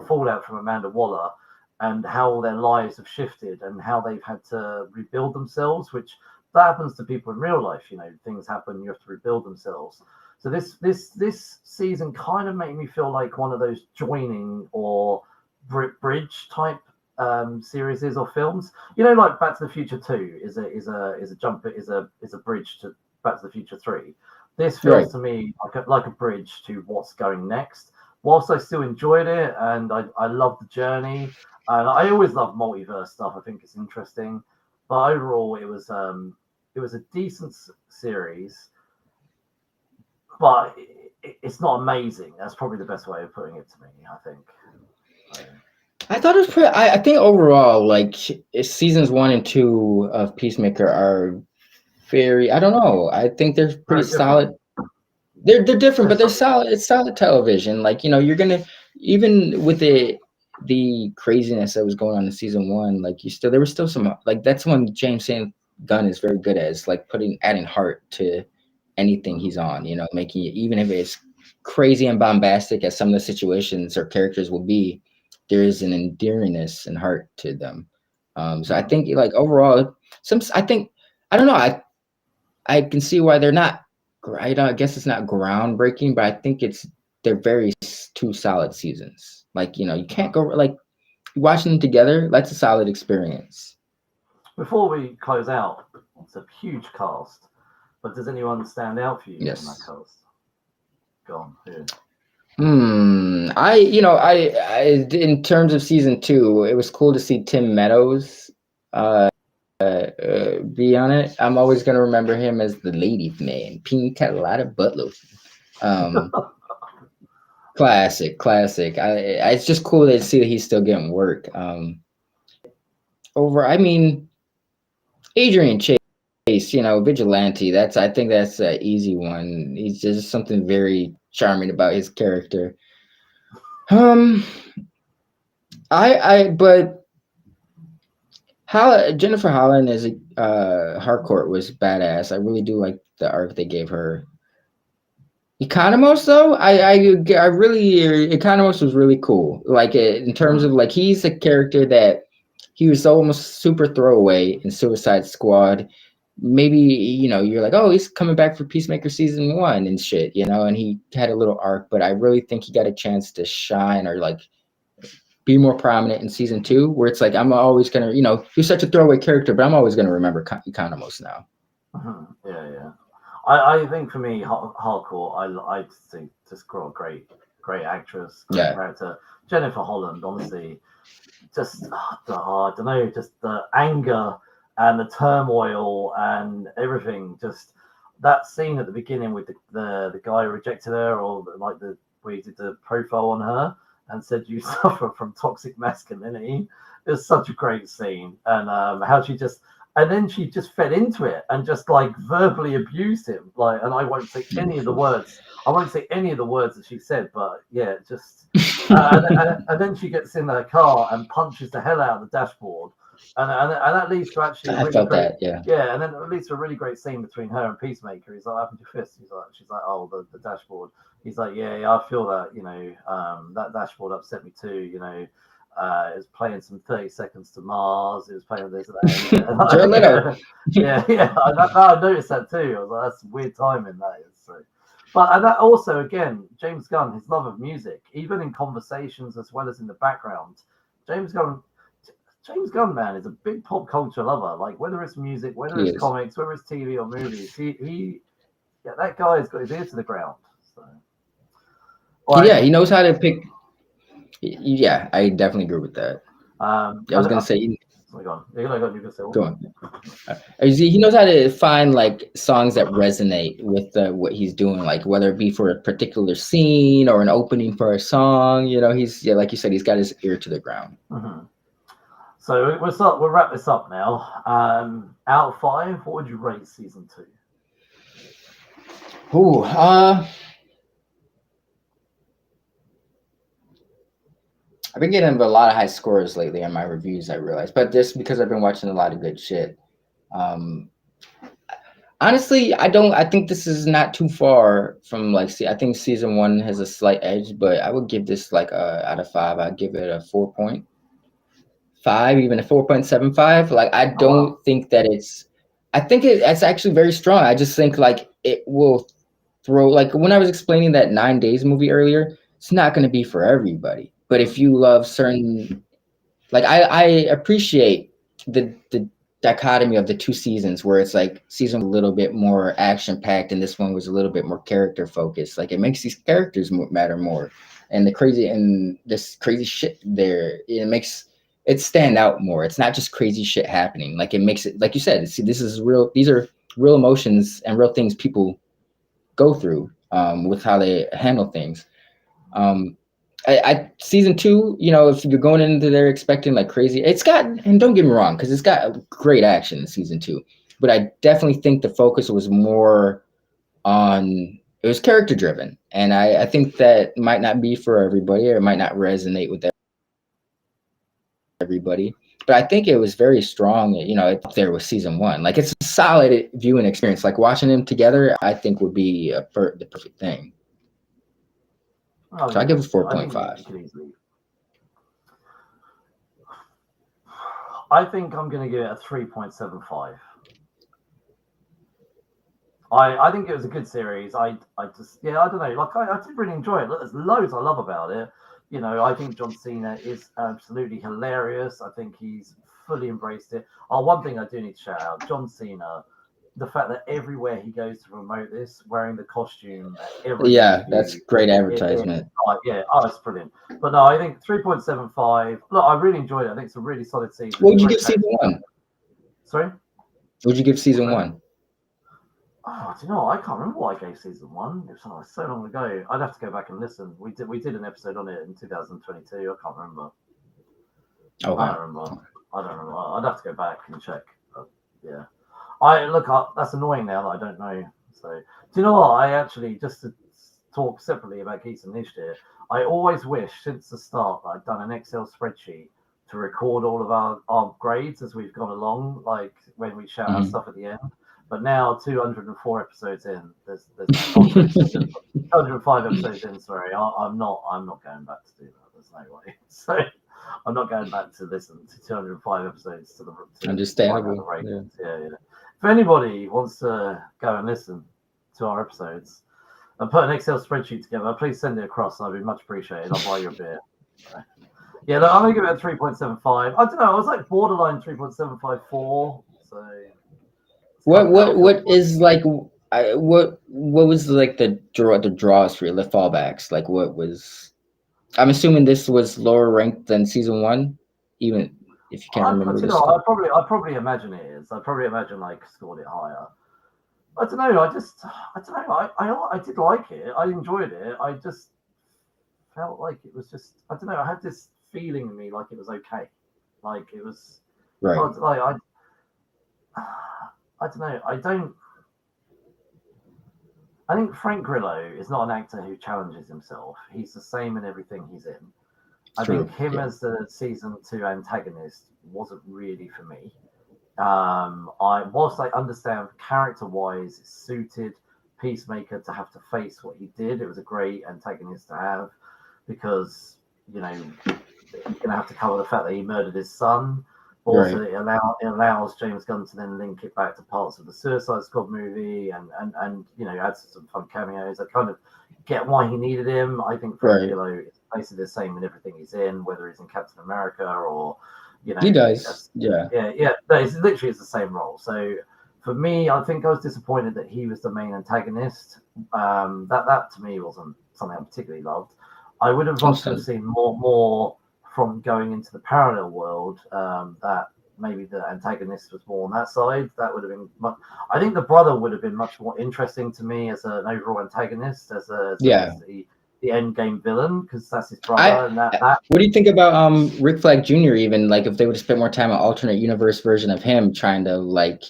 fallout from Amanda Waller and how their lives have shifted and how they've had to rebuild themselves, which that happens to people in real life. Things happen, you have to rebuild themselves. So this season kind of made me feel like one of those joining or bridge type series or films. You know, like Back to the Future 2 is a bridge to Back to the Future 3. This Right. feels to me like a bridge to what's going next. Whilst I still enjoyed it and I love the journey, and I always love multiverse stuff. I think it's interesting, but overall it was a decent series, but it's not amazing. That's probably the best way of putting it to me, I think. I thought it was pretty. I think overall, like seasons 1 and 2 of Peacemaker are very. I don't know. I think they're pretty Very different. solid. They're different, but they're There's solid. It's solid television. Like you're gonna even with the craziness that was going on in season 1. Like there was still some like that's when James Gunn is very good at is like adding heart to anything he's on. Making it even if it's crazy and bombastic as some of the situations or characters will be, there is an endearingness and heart to them. So I think like overall, I think I don't know. I can see why they're not. I guess it's not groundbreaking, but I think they're very two solid seasons. Like you can't go like watching them together. That's a solid experience. Before we close out, it's a huge cast, but does anyone stand out for you in that Yes. cast? Go on. Who? I in terms of season 2, it was cool to see Tim Meadows be on it. I'm always gonna remember him as the ladies man, Pina Colada butt lotion. Classic. It's just cool to see that he's still getting work. I mean, Adrian Chase, Vigilante. I think that's an easy one. He's just something very charming about his character. But Jennifer Holland as Harcourt was badass. I really do like the arc they gave her. Economos though, I really Economos was really cool. Like in terms of like he's a character that he was almost super throwaway in Suicide Squad. Maybe you're like, oh, he's coming back for Peacemaker season 1 and shit, and he had a little arc, but I really think he got a chance to shine or like be more prominent in season 2, where it's like I'm always gonna, he's such a throwaway character, but I'm always gonna remember Economos now. Yeah. I think for me, Harcourt, I think just got a great actress, great character. Jennifer Holland, honestly, just I don't know, just the anger and the turmoil and everything. Just that scene at the beginning with the guy who rejected her, or like where he did the profile on her and said you suffer from toxic masculinity. It's such a great scene, and how she just. And then she just fed into it and just like verbally abused him. Like, and I won't say any of the words. I won't say any of the words that she said, but yeah, just. And then she gets in her car and punches the hell out of the dashboard, and that leads to actually a really great. And then it leads to a really great scene between her and Peacemaker. He's like, "What happened to your fist?" She's like, "Oh, the dashboard." He's like, "Yeah, I feel that. That dashboard upset me too. It was playing some 30 Seconds to Mars. It was playing this and that. I noticed that too. I was like, that's weird timing, that is. So. But and that also, again, James Gunn, his love of music, even in conversations as well as in the background. James Gunn, man, is a big pop culture lover. Like whether it's music, whether it's comics, whether it's TV or movies, that guy's got his ear to the ground. So. He knows how to pick. Yeah, I definitely agree with that. I was gonna say. Go on. You're gonna say what? Go on. He knows how to find like songs that resonate with what he's doing, like whether it be for a particular scene or an opening for a song. He's like you said, he's got his ear to the ground. Mm-hmm. So we'll wrap this up now. Out of 5, what would you rate season 2? Ooh, I've been getting a lot of high scores lately on my reviews, I realized, but just because I've been watching a lot of good shit. Honestly, I think this is not too far from I think season 1 has a slight edge, but I would give this like out of 5, I'd give it a 4.5, even a 4.75. Like, I don't think that I think it's actually very strong. I just think like it will throw, like when I was explaining that 9 Days movie earlier, it's not going to be for everybody. But if you love certain like I appreciate the dichotomy of the two seasons where it's like season a little bit more action packed and this one was a little bit more character focused. Like it makes these characters matter more, and this crazy shit there, it makes it stand out more. It's not just crazy shit happening. Like it makes it, like you said, see, this is real. These are real emotions and real things people go through with how they handle things. Um, I season two, you know, if you're going into there expecting like crazy, it's got, and don't get me wrong, because it's got great action in season two, but I definitely think the focus was more on, it was character driven, and I think that might not be for everybody, or it might not resonate with everybody, but I think it was very strong. You know, it's up there with season one. Like it's a solid viewing experience. Like watching them together, I think would be the perfect thing. Oh, So I yeah. give it I think 4.5. you could easily. I think I'm going to give it a 3.75. I think it was a good series. I just, yeah, I don't know. Like I did really enjoy it. Look, there's loads I love about it. You know, I think John Cena is absolutely hilarious. I think he's fully embraced it. Oh, one thing I do need to shout out, John Cena. The fact that everywhere he goes to promote this, wearing the costume at every Yeah, that's interview, great advertisement. yeah, oh, it's brilliant. But no, I think 3.75. Look, I really enjoyed it. I think it's a really solid season. What would you Great give season character. one? Sorry? What would you give season Sorry? one? Oh, do you know what? I can't remember what I gave season one. It was so long ago. I'd have to go back and listen. We did an episode on it in 2022. I can't remember. I Okay. don't remember. I don't remember. I'd have to go back and check. But yeah. I look. That's annoying now that I don't know. So do you know what? I actually, just to talk separately about Geese and Niche here, I always wish since the start that I'd done an Excel spreadsheet to record all of our grades as we've gone along, like when we shout out Mhm. stuff at the end. But now, 204 episodes in, there's no, oh, sorry, 205 episodes in. Sorry, I'm not going back to do that. There's no way. So I'm not going back to listen to 205 episodes to find out the Understandable. Yeah. ratings. Yeah, yeah. If anybody wants to go and listen to our episodes and put an Excel spreadsheet together, please send it across. I'd be much appreciated. I'll buy you a beer. So, yeah, look, I'm gonna give it a 3.75. I don't know. I was like borderline 3.754. So What is like what was like the draws for you, the fallbacks? Like what was, I'm assuming this was lower ranked than season one, even if you can't remember you the know, stuff. I probably imagine it is. I probably imagine like scored it higher. I don't know. I don't know. I did like it. I enjoyed it. I just felt like it was just, I don't know. I had this feeling in me like it was okay. Like it was, Right. like I don't know. I think Frank Grillo is not an actor who challenges himself. He's the same in everything he's in. I True. think him Yeah. as the season two antagonist wasn't really for me. Whilst I understand character wise, it suited Peacemaker to have to face what he did. It was a great antagonist to have because, you know, you're going to have to cover the fact that he murdered his son. Also, Right. it allows James Gunn to then link it back to parts of the Suicide Squad movie and you know, add some fun cameos. I kind of get why he needed him. I think Frank Right. Grillo is basically the same in everything he's in, whether he's in Captain America or, you know, He does. Yeah. yeah. No, it's literally the same role. So for me, I think I was disappointed that he was the main antagonist. That to me wasn't something I particularly loved. I would have loved to have seen more from going into the parallel world. That maybe the antagonist was more on that side. That would have been much. I think the brother would have been much more interesting to me as an overall antagonist, as the end game villain, because that's his brother, and that. What do you think about Rick Flag Jr. even, like if they would have spent more time on alternate universe version of him trying to like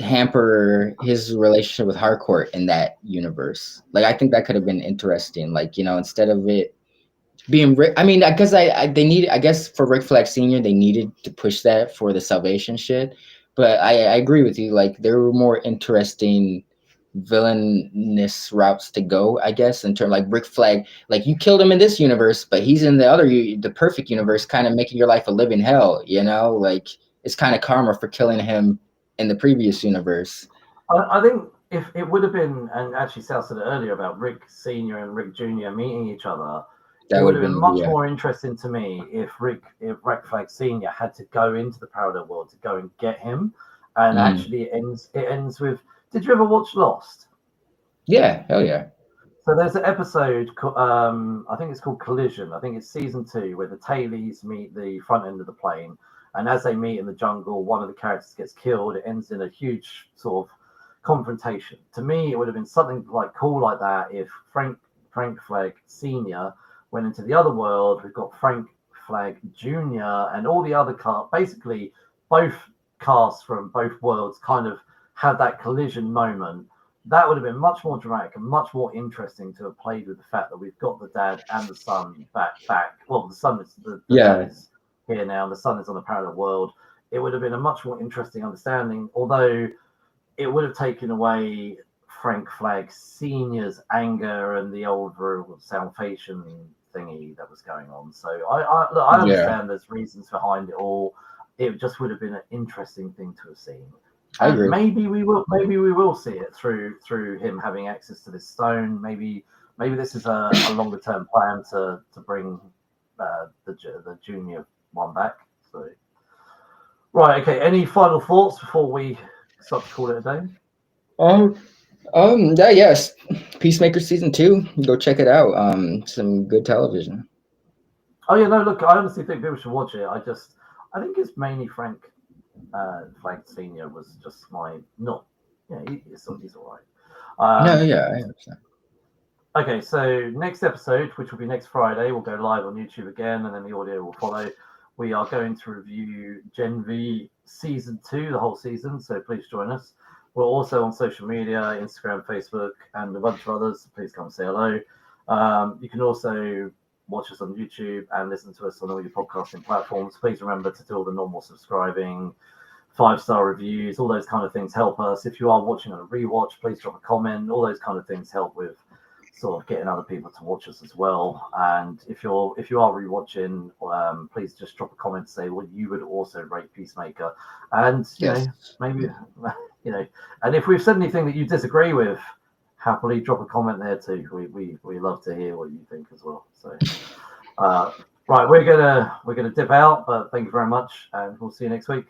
hamper his relationship with Harcourt in that universe? Like I think that could have been interesting. Like, you know, instead of it being Rick, I mean, because they needed, I guess for Rick Flag Senior, they needed to push that for the Salvation shit. But I agree with you. Like there were more interesting villainous routes to go, I guess, in terms like Rick Flag. Like you killed him in this universe, but he's in the perfect universe, kind of making your life a living hell. You know, like it's kind of karma for killing him in the previous universe. I think if it would have been, and actually Sal said it earlier about Rick Senior and Rick Junior meeting each other, That It would would have have been been much more interesting to me if Red Flag Senior had to go into the parallel world to go and get him, and Mm. actually it ends with. Did you ever watch Lost? Yeah, hell yeah. So there's an episode, I think it's called Collision. I think it's season 2, where the tailies meet the front end of the plane, and as they meet in the jungle, one of the characters gets killed. It ends in a huge sort of confrontation. To me, it would have been something like cool like that if Frank Flag Senior went into the other world. We've got Frank Flag Junior and all the other cast. Basically, both casts from both worlds kind of had that collision moment. That would have been much more dramatic and much more interesting to have played with the fact that we've got the dad and the son back. Well, the son is the Yeah. dad is here now, and the son is on a parallel world. It would have been a much more interesting understanding, although it would have taken away Frank Flag Senior's anger and the old Salvation thingy that was going on. So I understand there's reasons behind it all. It just would have been an interesting thing to have seen. I And agree. maybe we will see it through him having access to this stone. Maybe this is a longer term plan to bring the junior one back. So right, okay. Any final thoughts before we start to call it a day? Yeah, yes. Peacemaker season 2. Go check it out. Some good television. Oh yeah, no. Look, I honestly think people should watch it. I think it's mainly Frank Flag Senior was just my not. Yeah, he's all right. No, yeah, I understand. Okay, so next episode, which will be next Friday, we'll go live on YouTube again, and then the audio will follow. We are going to review Gen V Season 2, the whole season, so please join us. We're also on social media, Instagram, Facebook, and a bunch of others. Please come say hello. You can also watch us on YouTube and listen to us on all your podcasting platforms. Please remember to do all the normal subscribing, 5-star reviews, all those kind of things help us. If you are watching on a rewatch, please drop a comment. All those kind of things help with sort of getting other people to watch us as well. And if you are rewatching, please just drop a comment to say what you would also rate Peacemaker, and you know, maybe and if we've said anything that you disagree with, happily drop a comment there too. We love to hear what you think as well. So right, we're gonna dip out, but thank you very much, and we'll see you next week.